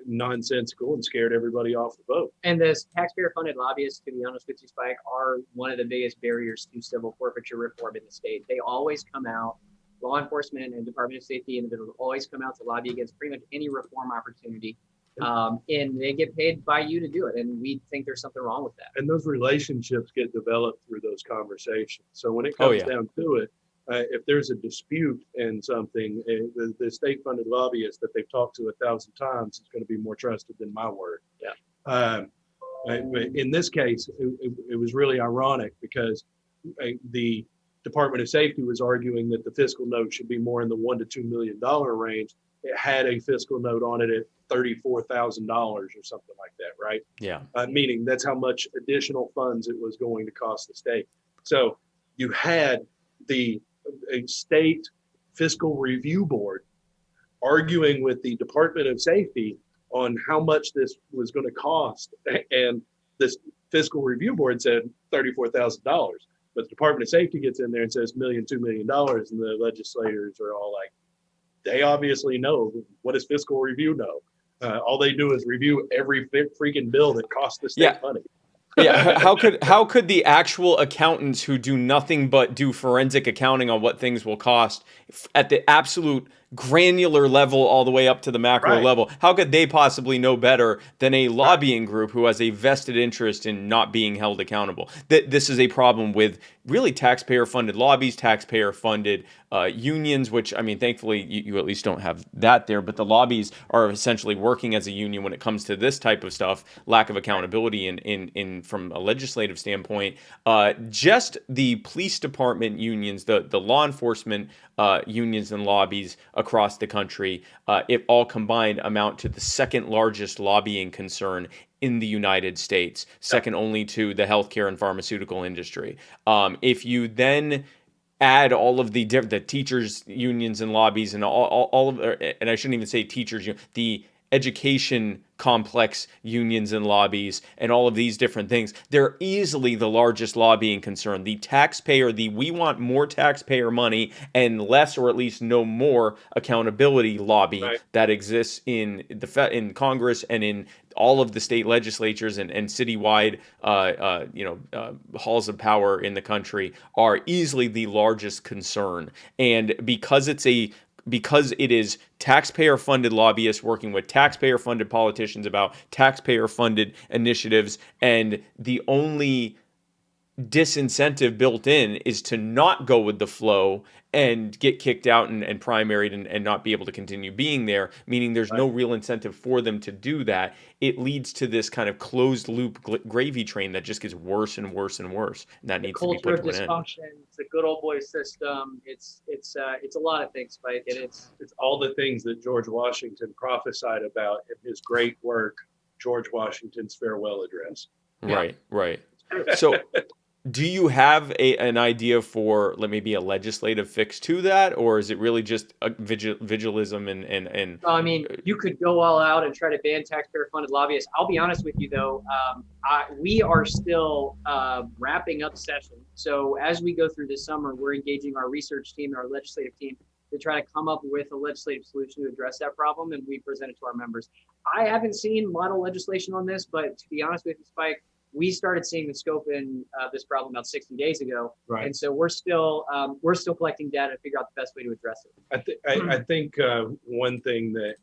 nonsensical and scared everybody off the boat. And this taxpayer-funded lobbyists, to be honest with you, Spike, are one of the biggest barriers to civil forfeiture reform in the state. They always come out. Law enforcement and Department of Safety individuals always come out to lobby against pretty much any reform opportunity. And they get paid by you to do it. And we think there's something wrong with that. And those relationships get developed through those conversations. So when it comes down to it, if there's a dispute in something, the state-funded lobbyist that they've talked to 1,000 times is going to be more trusted than my word. Yeah. In this case, it was really ironic because the Department of Safety was arguing that the fiscal note should be more in the $1 to $2 million range. It had a fiscal note on it at $34,000 or something like that, right? Yeah. Meaning that's how much additional funds it was going to cost the state. So you had a state fiscal review board arguing with the Department of Safety on how much this was going to cost. And this fiscal review board said $34,000. But the Department of Safety gets in there and says $1 million, $2 million. And the legislators are all like, they obviously know. What does fiscal review know? All they do is review every freaking bill that costs the state money. Yeah, how could the actual accountants who do nothing but do forensic accounting on what things will cost at the absolute granular level all the way up to the macro level, how could they possibly know better than a lobbying group who has a vested interest in not being held accountable? This is a problem with really taxpayer-funded lobbies, taxpayer-funded unions, which, I mean, thankfully you at least don't have that there, but the lobbies are essentially working as a union when it comes to this type of stuff, lack of accountability in from a legislative standpoint. Just the police department unions, the law enforcement unions and lobbies across the country, it all combined amount to the second largest lobbying concern in the United States, second only to the healthcare and pharmaceutical industry. If you then add all of the teachers unions and lobbies and all of, and I shouldn't even say teachers, the education complex unions and lobbies and all of these different things, they're easily the largest lobbying concern. The taxpayer, we want more taxpayer money and less, or at least no more accountability lobby that exists in Congress and in all of the state legislatures and citywide halls of power in the country are easily the largest concern. And because it is taxpayer-funded lobbyists working with taxpayer-funded politicians about taxpayer-funded initiatives, and the only disincentive built in is to not go with the flow and get kicked out and primaried and not be able to continue being there, meaning there's no real incentive for them to do that. It leads to this kind of closed loop gravy train that just gets worse and worse and worse. And that needs to be put to an end. Culture of dysfunction. It's a good old boy system. It's a lot of things, Spike, and it's all the things that George Washington prophesied about in his great work, George Washington's Farewell Address. Right. So do you have an idea for maybe a legislative fix to that, or is it really just a vigilism and I mean, you could go all out and try to ban taxpayer-funded lobbyists. I'll be honest with you, though. We are still wrapping up session. So as we go through this summer, we're engaging our research team and our legislative team to try to come up with a legislative solution to address that problem, and we present it to our members. I haven't seen model legislation on this, but to be honest with you, Spike, we started seeing the scope in this problem about 60 days ago, and so we're still collecting data to figure out the best way to address it. I think one thing that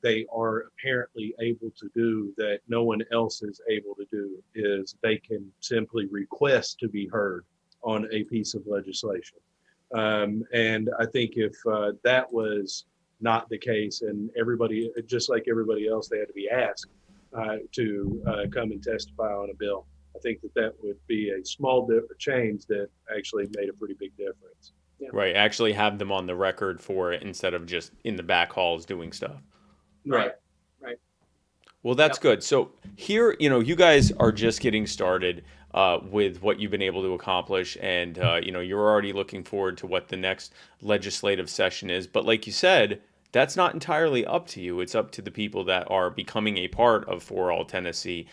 they are apparently able to do that no one else is able to do is they can simply request to be heard on a piece of legislation. And I think if that was not the case, and everybody, just like everybody else, they had to be asked to come and testify on a bill, I think that would be a small change that actually made a pretty big difference. Yeah. Right, actually have them on the record for it instead of just in the back halls doing stuff. Right. Well, that's good. So here, you guys are just getting started with what you've been able to accomplish, and you're already looking forward to what the next legislative session is. But like you said, that's not entirely up to you. It's up to the people that are becoming a part of For All Tennessee.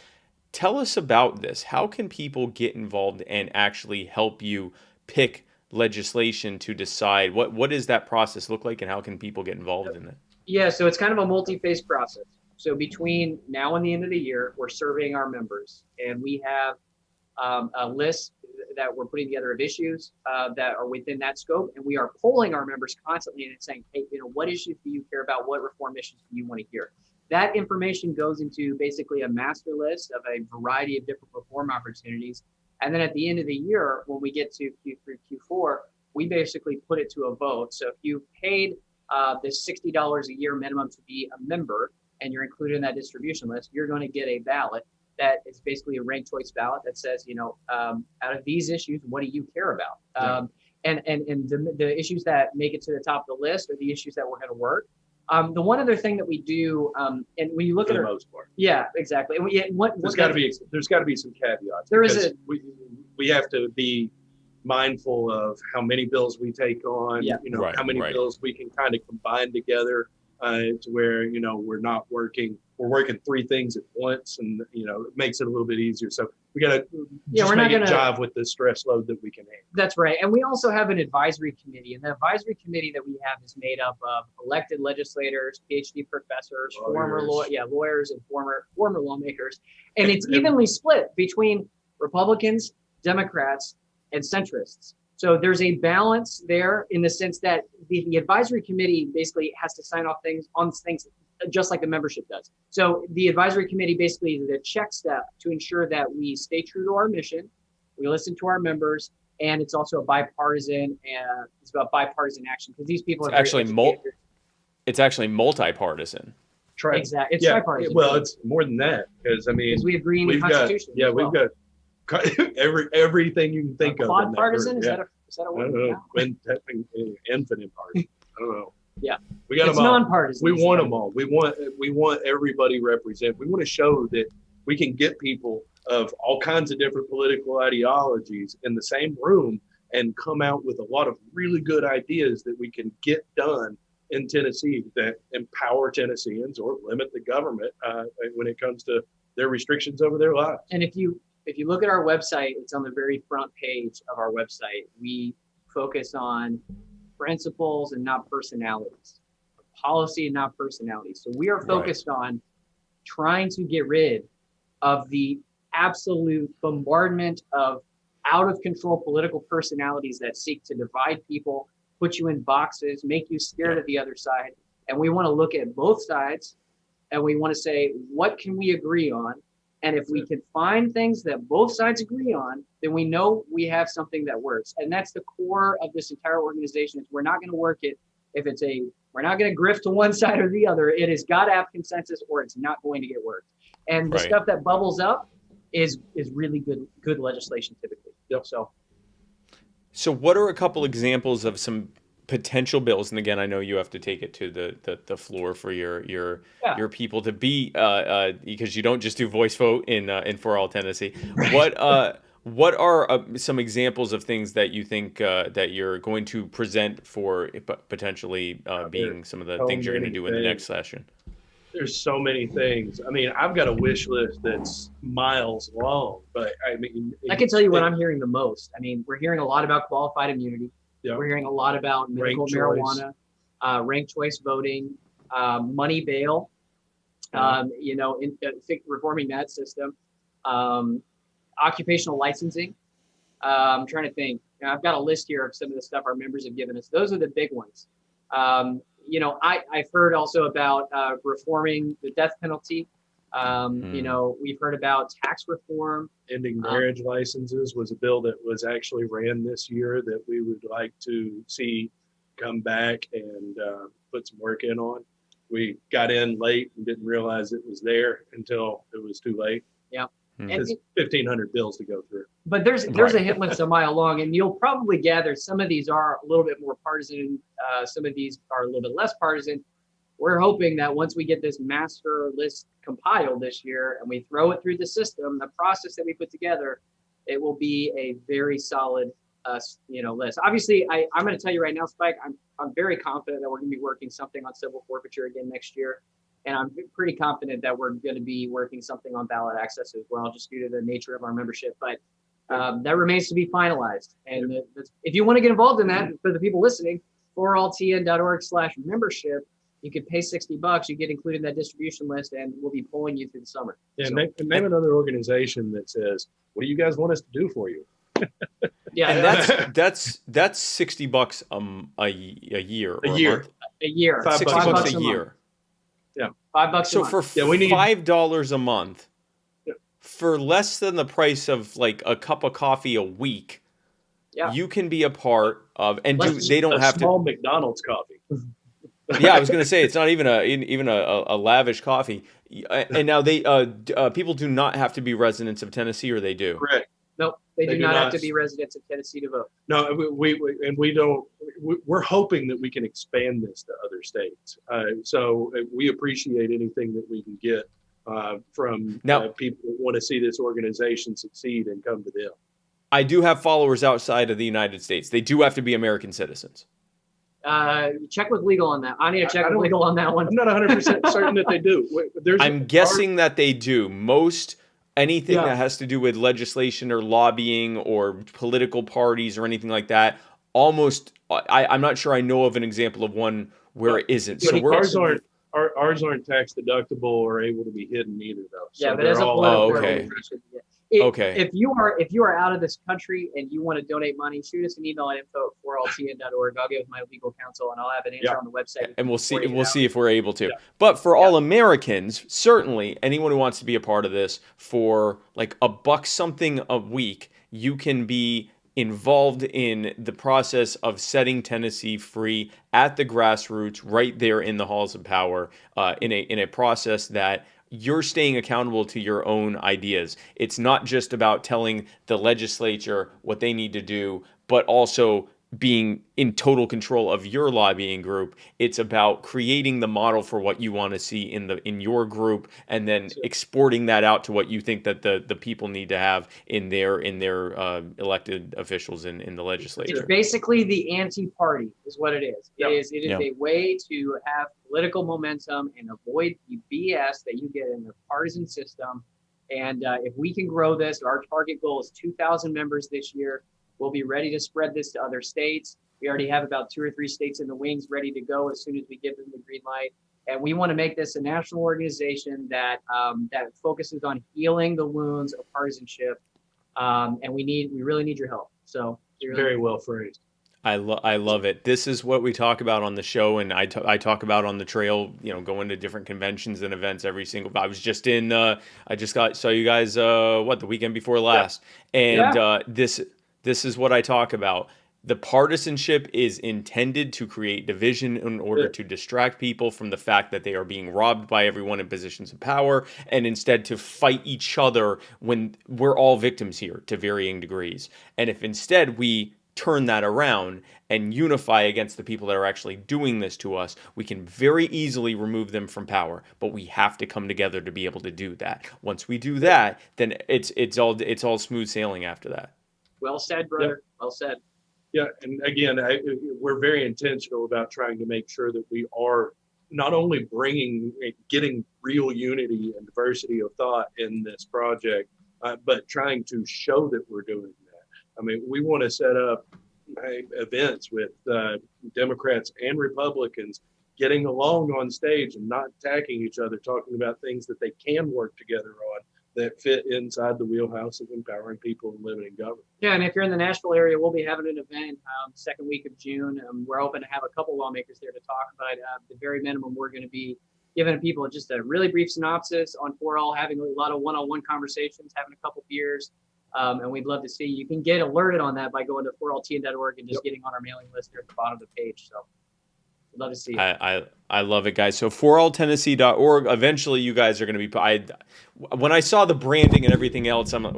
Tell us about this. How can people get involved and actually help you pick legislation to decide? What does that process look like, and how can people get involved in it? Yeah, so it's kind of a multi-phase process. So between now and the end of the year, we're surveying our members, and we have a list that we're putting together of issues that are within that scope, and we are polling our members constantly and saying, hey, what issues do you care about? What reform issues do you want to hear? That information goes into basically a master list of a variety of different reform opportunities. And then at the end of the year, when we get to Q3, Q4, we basically put it to a vote. So if you paid the $60 a year minimum to be a member and you're included in that distribution list, you're going to get a ballot. that is basically a ranked choice ballot that says, out of these issues, what do you care about? And the issues that make it to the top of the list are the issues that we're going to work. The one other thing that we do, and when you look For at the our, most part. yeah, exactly. And There's got to be some caveats. There is because we have to be mindful of how many bills we take on. Yeah. Right, how many right. bills we can kind of combine together to where we're not working. We're working three things at once, and it makes it a little bit easier. So we got to we're not make it gonna jive with the stress load that we can handle. That's right. And we also have an advisory committee. And the advisory committee that we have is made up of elected legislators, PhD professors, lawyers, and former lawmakers. And it's evenly split between Republicans, Democrats, and centrists. So there's a balance there in the sense that the advisory committee basically has to sign off on things just like the membership does. So the advisory committee basically is the check step to ensure that we stay true to our mission, we listen to our members, and it's also a bipartisan, and it's about bipartisan action because these people are it's actually multi-partisan. Exactly. It's tripartisan. Well, it's more than that because because we agree in the Constitution. We've got everything you can think of. Quad partisan? Is that a word? I don't know. Infinite party. I don't know. Yeah. We got it's them all. nonpartisan. We want them all. We want everybody represented. We want to show that we can get people of all kinds of different political ideologies in the same room and come out with a lot of really good ideas that we can get done in Tennessee that empower Tennesseans or limit the government when it comes to their restrictions over their lives. And if you look at our website, it's on the very front page of our website. We focus on principles and not personalities, policy and not personalities. So we are focused on trying to get rid of the absolute bombardment of out of control political personalities that seek to divide people, put you in boxes, make you scared of the other side. And we want to look at both sides and we want to say, what can we agree on? And if we can find things that both sides agree on, then we know we have something that works. And that's the core of this entire organization. Is we're not going to work it if we're not going to grift to one side or the other. It has got to have consensus or it's not going to get worked. And the stuff that bubbles up is really good legislation typically. Yep. So what are a couple examples of some potential bills? And again, I know you have to take it to the floor for your people to be because you don't just do voice vote in For All Tennessee. What are some examples of things that you think that you're going to present for potentially being some of the things you're going to do in the next session? There's so many things. I mean, I've got a wish list that's miles long, but I mean, I can tell you what I'm hearing the most. I mean, we're hearing a lot about qualified immunity. Yeah. We're hearing a lot about medical marijuana, ranked choice voting, money bail, reforming that system, occupational licensing. I'm trying to think. I've got a list here of some of the stuff our members have given us. Those are the big ones. I've heard also about reforming the death penalty. We've heard about tax reform. Ending marriage licenses was a bill that was actually ran this year that we would like to see come back and put some work in on. We got in late and didn't realize it was there until it was too late. Yeah. It's 1,500 bills to go through. But there's a hit list a mile long, and you'll probably gather some of these are a little bit more partisan. Some of these are a little bit less partisan. We're hoping that once we get this master list compiled this year and we throw it through the system, the process that we put together, it will be a very solid, list. Obviously, I'm going to tell you right now, Spike, I'm very confident that we're going to be working something on civil forfeiture again next year. And I'm pretty confident that we're going to be working something on ballot access as well, just due to the nature of our membership. But that remains to be finalized. And if you want to get involved in that, for the people listening, foralltn.org/membership, you could pay $60. You get included in that distribution list, and we'll be pulling you through the summer. Yeah, name another organization that says, "What do you guys want us to do for you?" Yeah, and that's $60 a year. A year. Month? A year. $60 a year. Yeah. $5 so a month. for we need $5 a month, Yeah. for less than the price of like a cup of coffee a week, Yeah. you can be a part of, and a they don't have small to. McDonald's coffee. Yeah, I was going to say it's not even a lavish coffee. And now people do not have to be residents of Tennessee, or they do. Correct. Nope, they They do do not have not. to be residents of Tennessee to vote. No, we don't. We're hoping that we can expand this to other states. So we appreciate anything that we can get from Now- people who want to see this organization succeed and come to them. I do have followers outside of the United States. They do have to be American citizens. Check with legal on that. I need to check I with don't- legal on that one. I'm not 100% certain that they do. I'm guessing that they do. Most anything Yeah. that has to do with legislation or lobbying or political parties or anything like that, almost I'm not sure I know of an example of one where it isn't. So Ours aren't tax deductible or able to be hidden either, though. So Yeah, but as a they're all political Oh, okay. organization, yeah. Okay. If you are out of this country and you want to donate money, shoot us an email at info@4alltn.org. I'll get with my legal counsel and I'll have an answer Yeah. on the website. And we'll see Before you we'll get see if we're able to. Yeah. But for all Americans, certainly anyone who wants to be a part of this, for like $1 something a week, you can be involved in the process of setting Tennessee free at the grassroots, right there in the halls of power, in a process that you're staying accountable to your own ideas. It's not just about telling the legislature what they need to do, but also being in total control of your lobbying group. It's about creating the model for what you want to see in your group, and then exporting that out to what you think that the people need to have in their elected officials in the It's legislature. basically the anti-party is what it is. Yeah. It is Yeah. a way to have political momentum and avoid the BS that you get in the partisan system. And if we can grow this, our target goal is 2,000 members this year. We'll be ready to spread this to other states. We already have about 2 or 3 states in the wings ready to go as soon as we give them the green light. And we want to make this a national organization that focuses on healing the wounds of partisanship. And we really need your help. So very well phrased. I love it. This is what we talk about on the show, and I talk about on the trail. Going to different conventions and events every single. I was just in. I just saw you guys. The weekend before last, and this is what I talk about. The partisanship is intended to create division in order to distract people from the fact that they are being robbed by everyone in positions of power, and instead to fight each other when we're all victims here to varying degrees. And if instead we turn that around and unify against the people that are actually doing this to us, we can very easily remove them from power. But we have to come together to be able to do that. Once we do that, then it's all smooth sailing after that. well said, brother. Well said. Yeah, and again, we're very intentional about trying to make sure that we are not only getting real unity and diversity of thought in this project, but trying to show that we're doing that. I mean, we want to set up events with Democrats and Republicans getting along on stage and not attacking each other, talking about things that they can work together on that fit inside the wheelhouse of empowering people and limiting government. Yeah, and if you're in the Nashville area, we'll be having an event second week of June. We're hoping to have a couple lawmakers there to talk about the very minimum. We're going to be giving people just a really brief synopsis on 4All, having a lot of one-on-one conversations, having a couple beers, and we'd love to see you. You can get alerted on that by going to 4alltn.org and just getting on our mailing list there at the bottom of the page. So we'd love to see you. I love it, guys. So 4alltennessee.org. Eventually, you guys are going to be. When I saw the branding and everything else, I'm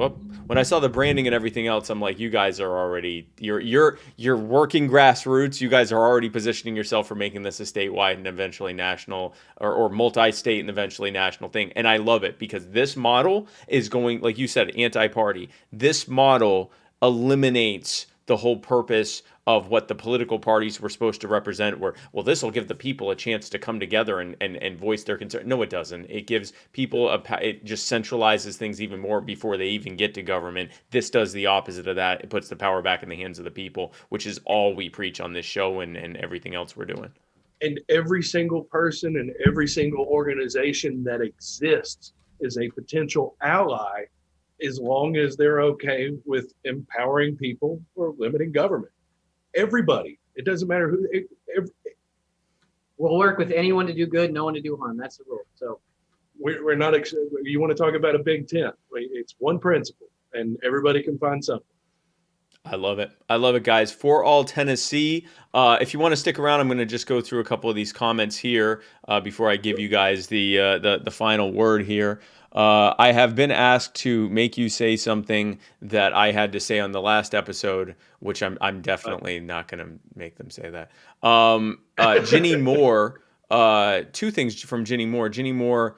like, you guys are already. You're working grassroots. You guys are already positioning yourself for making this a statewide and eventually national, or multi-state and eventually national thing. And I love it because this model is going, like you said, anti-party. This model eliminates the whole purpose of what the political parties were supposed to represent, where, well, this will give the people a chance to come together and voice their concern. No, it doesn't. It gives people it just centralizes things even more before they even get to government. This does the opposite of that. It puts the power back in the hands of the people, which is all we preach on this show and everything else we're doing. And every single person and every single organization that exists is a potential ally, as long as they're okay with empowering people or limiting government. Everybody, it doesn't matter who. We'll work with anyone to do good, no one to do harm. That's the rule. So we're not. You want to talk about a big tent? It's one principle, and everybody can find something. I love it. I love it, guys. For All Tennessee. If you want to stick around, I'm going to just go through a couple of these comments here before I give you guys the final word here. I have been asked to make you say something that I had to say on the last episode, which I'm definitely not going to make them say that. Ginny Moore. Two things from Ginny Moore. Ginny Moore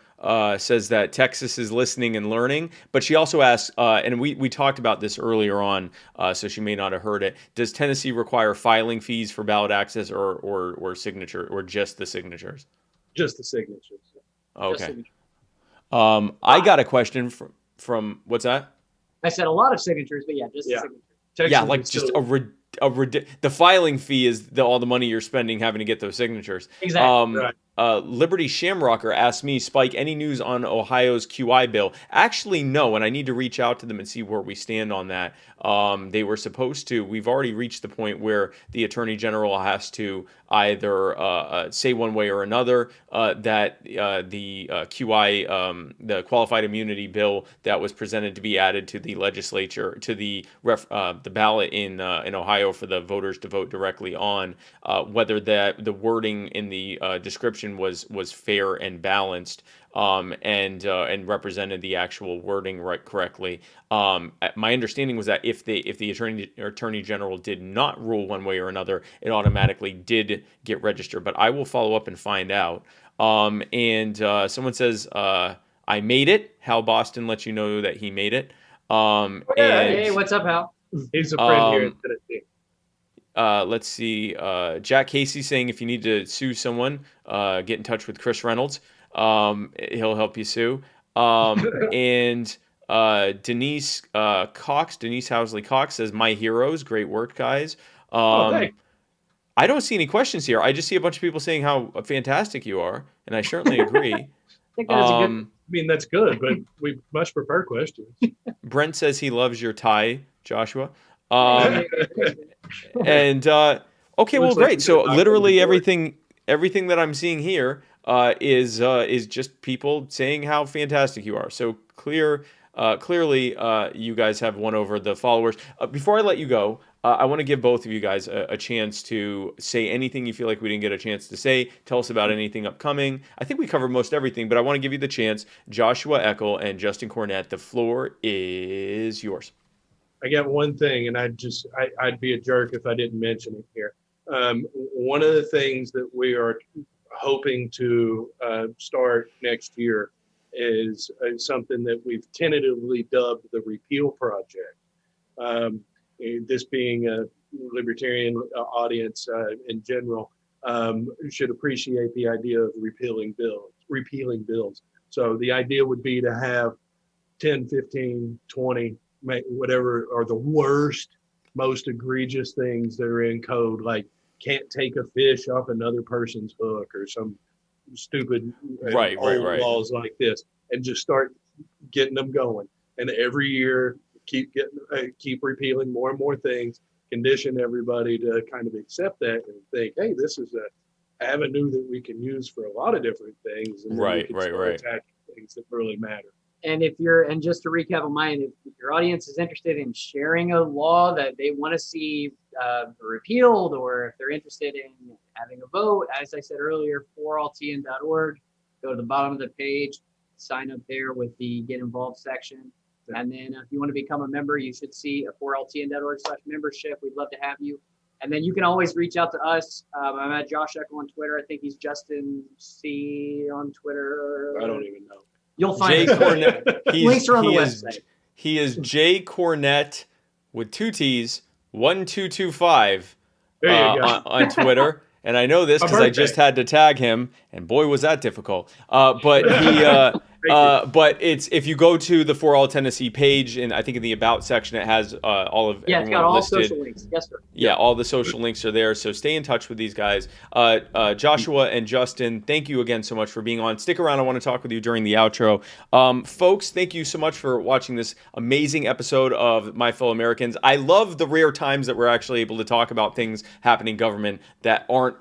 says that Texas is listening and learning, but she also asks, and we talked about this earlier on, so she may not have heard it. Does Tennessee require filing fees for ballot access or signature, or just the signatures? Just the signatures. Okay. I got a question from what's that? I said a lot of signatures, but yeah, just the signature. Texas Yeah, like is just still- the filing fee is all the money you're spending having to get those signatures. Exactly. Right. Liberty Shamrocker asked me, Spike, any news on Ohio's QI bill? Actually, no, and I need to reach out to them and see where we stand on that. They were supposed to. We've already reached the point where the Attorney General has to either say one way or another that the QI, the Qualified Immunity Bill that was presented to be added to the legislature, to the ballot in Ohio for the voters to vote directly on, whether the wording in the description was fair and balanced, and represented the actual wording correctly. My understanding was that if the attorney general did not rule one way or another, it automatically did get registered. But I will follow up and find out. And someone says, I made it. Hal Boston lets you know that he made it. Hey, what's up, Hal? He's a friend here in Tennessee. Let's see. Jack Casey saying if you need to sue someone, get in touch with Chris Reynolds. He'll help you sue. And Denise Housley Cox says, my heroes, great work, guys. Thanks. I don't see any questions here. I just see a bunch of people saying how fantastic you are, and I certainly agree. I think that is a good. I mean, that's good, but we much prefer questions. Brent says he loves your tie, Joshua. And okay, well, Looks like great. we so did not literally go before. everything that I'm seeing here is just people saying how fantastic you are. So clearly, you guys have won over the followers. Before I let you go, I want to give both of you guys a chance to say anything you feel like we didn't get a chance to say. Tell us about anything upcoming. I think we covered most everything, but I want to give you the chance. Joshua Eakle and Justin Cornett, the floor is yours. I got one thing, and I'd be a jerk if I didn't mention it here. One of the things that we are hoping to start next year is something that we've tentatively dubbed the Repeal Project. This being a libertarian audience in general, should appreciate the idea of repealing bills. So the idea would be to have 10, 15, 20, whatever are the worst, most egregious things that are in code, like can't take a fish off another person's hook or some stupid old laws like this, and just start getting them going. And every year keep repealing more and more things, condition everybody to kind of accept that and think, hey, this is an avenue that we can use for a lot of different things, and then we can start attacking things that really matter. And and just to recap on mine, if your audience is interested in sharing a law that they want to see repealed, or if they're interested in having a vote, as I said earlier, foralltn.org, go to the bottom of the page, sign up there with the Get Involved section. And then if you want to become a member, you should see a foralltn.org/membership. We'd love to have you. And then you can always reach out to us. I'm at Josh Eakle on Twitter. I think he's Justin C on Twitter. I don't even know. You'll find Jay Cornett. Links are on the website. He is Jay Cornett with 2 T's, 1225 There you go. on Twitter. And I know this because I just had to tag him, and boy, was that difficult. But it's, if you go to the For All Tennessee page, and I think in the About section, it has all of it's got all listed. Social links. Yes, sir. Yeah, all the social links are there. So stay in touch with these guys. Joshua and Justin, thank you again so much for being on. Stick around. I want to talk with you during the outro. Folks, thank you so much for watching this amazing episode of My Fellow Americans. I love the rare times that we're actually able to talk about things happening in government that aren't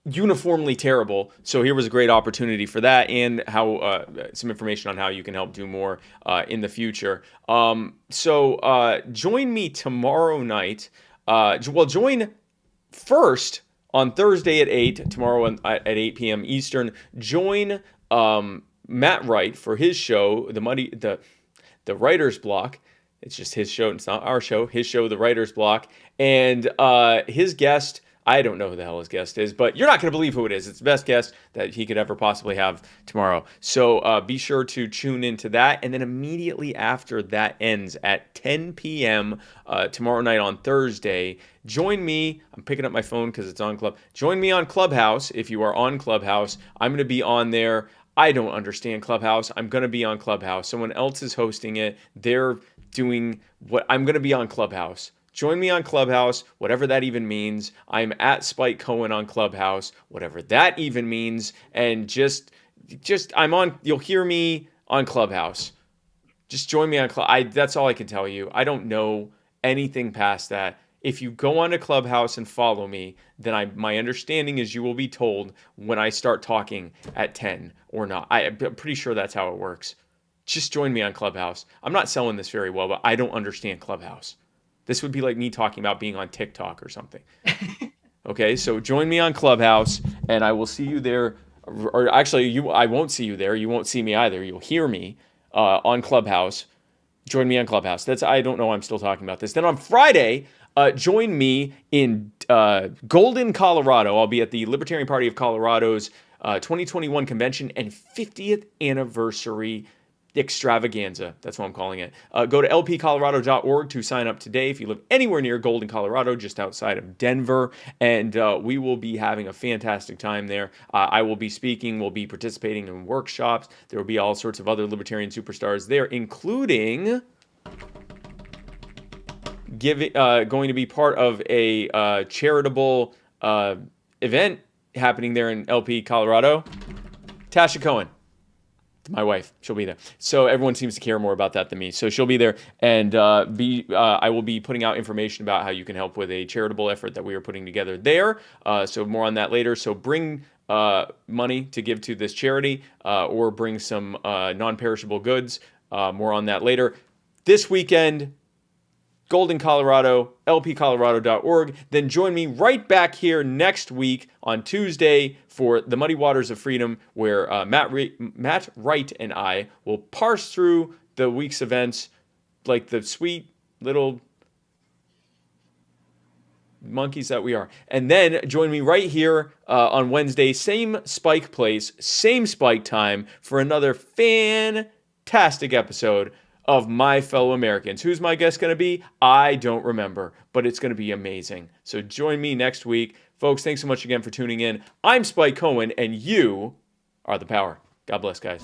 uniformly terrible. So here was a great opportunity for that, and how some information on how you can help do more in the future. So join me tomorrow night. Join first on Thursday at 8, tomorrow at 8 p.m. Eastern. Join Matt Wright for his show, the Writer's Block. It's just his show. It's not our show. His show, The Writer's Block. And his guest, I don't know who the hell his guest is, but you're not going to believe who it is. It's the best guest that he could ever possibly have tomorrow. So be sure to tune into that. And then immediately after that ends at 10 p.m. Tomorrow night on Thursday, join me. I'm picking up my phone because it's on Club. Join me on Clubhouse if you are on Clubhouse. I'm going to be on there. I don't understand Clubhouse. I'm going to be on Clubhouse. Someone else is hosting it. They're doing what I'm going to be on Clubhouse. Join me on Clubhouse, whatever that even means. I'm at Spike Cohen on Clubhouse, whatever that even means. And just I'm on, you'll hear me on Clubhouse. Just join me on Clubhouse. That's all I can tell you. I don't know anything past that. If you go on to Clubhouse and follow me, then my understanding is you will be told when I start talking at 10 or not. I'm pretty sure that's how it works. Just join me on Clubhouse. I'm not selling this very well, but I don't understand Clubhouse. This would be like me talking about being on TikTok or something. Okay, so join me on Clubhouse, and I will see you there. Or actually, I won't see you there. You won't see me either. You'll hear me on Clubhouse. Join me on Clubhouse. I don't know why I'm still talking about this. Then on Friday, join me in Golden, Colorado. I'll be at the Libertarian Party of Colorado's 2021 convention and 50th anniversary extravaganza. That's what I'm calling it. Go to lpcolorado.org to sign up today if you live anywhere near Golden, Colorado, just outside of Denver. And we will be having a fantastic time there. I will be speaking. We'll be participating in workshops. There will be all sorts of other libertarian superstars there, including going to be part of a charitable event happening there in LP, Colorado. Tasha Cohen, my wife, she'll be there. So everyone seems to care more about that than me. So she'll be there, and I will be putting out information about how you can help with a charitable effort that we are putting together there. So more on that later. So bring money to give to this charity, or bring some non-perishable goods. More on that later. This weekend, Golden, Colorado, lpcolorado.org. Then join me right back here next week on Tuesday for the Muddy Waters of Freedom, where Matt Wright and I will parse through the week's events like the sweet little monkeys that we are. And then join me right here on Wednesday, same Spike place, same Spike time, for another fantastic episode of My Fellow Americans. Who's my guest going to be? I don't remember, but it's going to be amazing. So join me next week. Folks, thanks so much again for tuning in. I'm Spike Cohen, and you are the power. God bless, guys.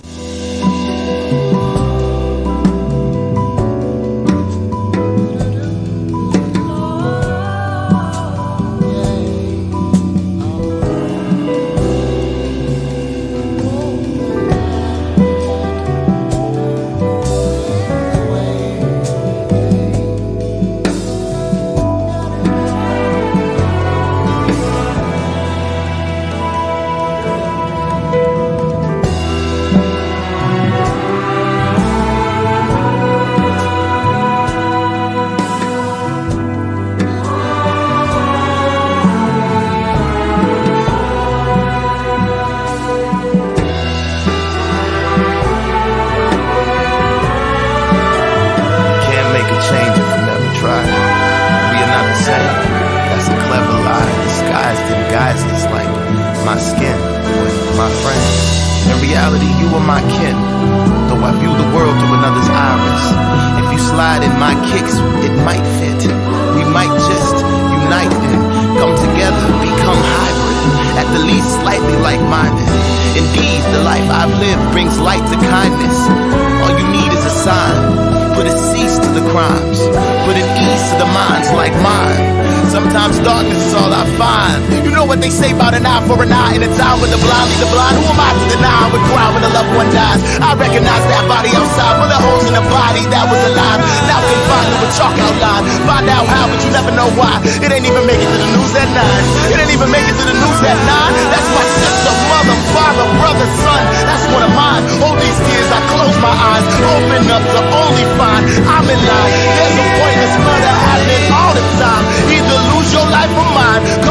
They say about an eye for an eye in a time when the blind lead the blind. Who am I to deny I would cry when a loved one dies? I recognize that body outside, bullet holes in the body that was alive. Now confined to a chalk outline. Find out how, but you never know. know why. It ain't even make it to the news at 9. It ain't even make it to the news at 9. That's my sister, mother, father, brother, son. That's one of mine. All these tears, I close my eyes, open up to only find I'm in line. There's a pointless murder happening all the time. Either lose your life or mine.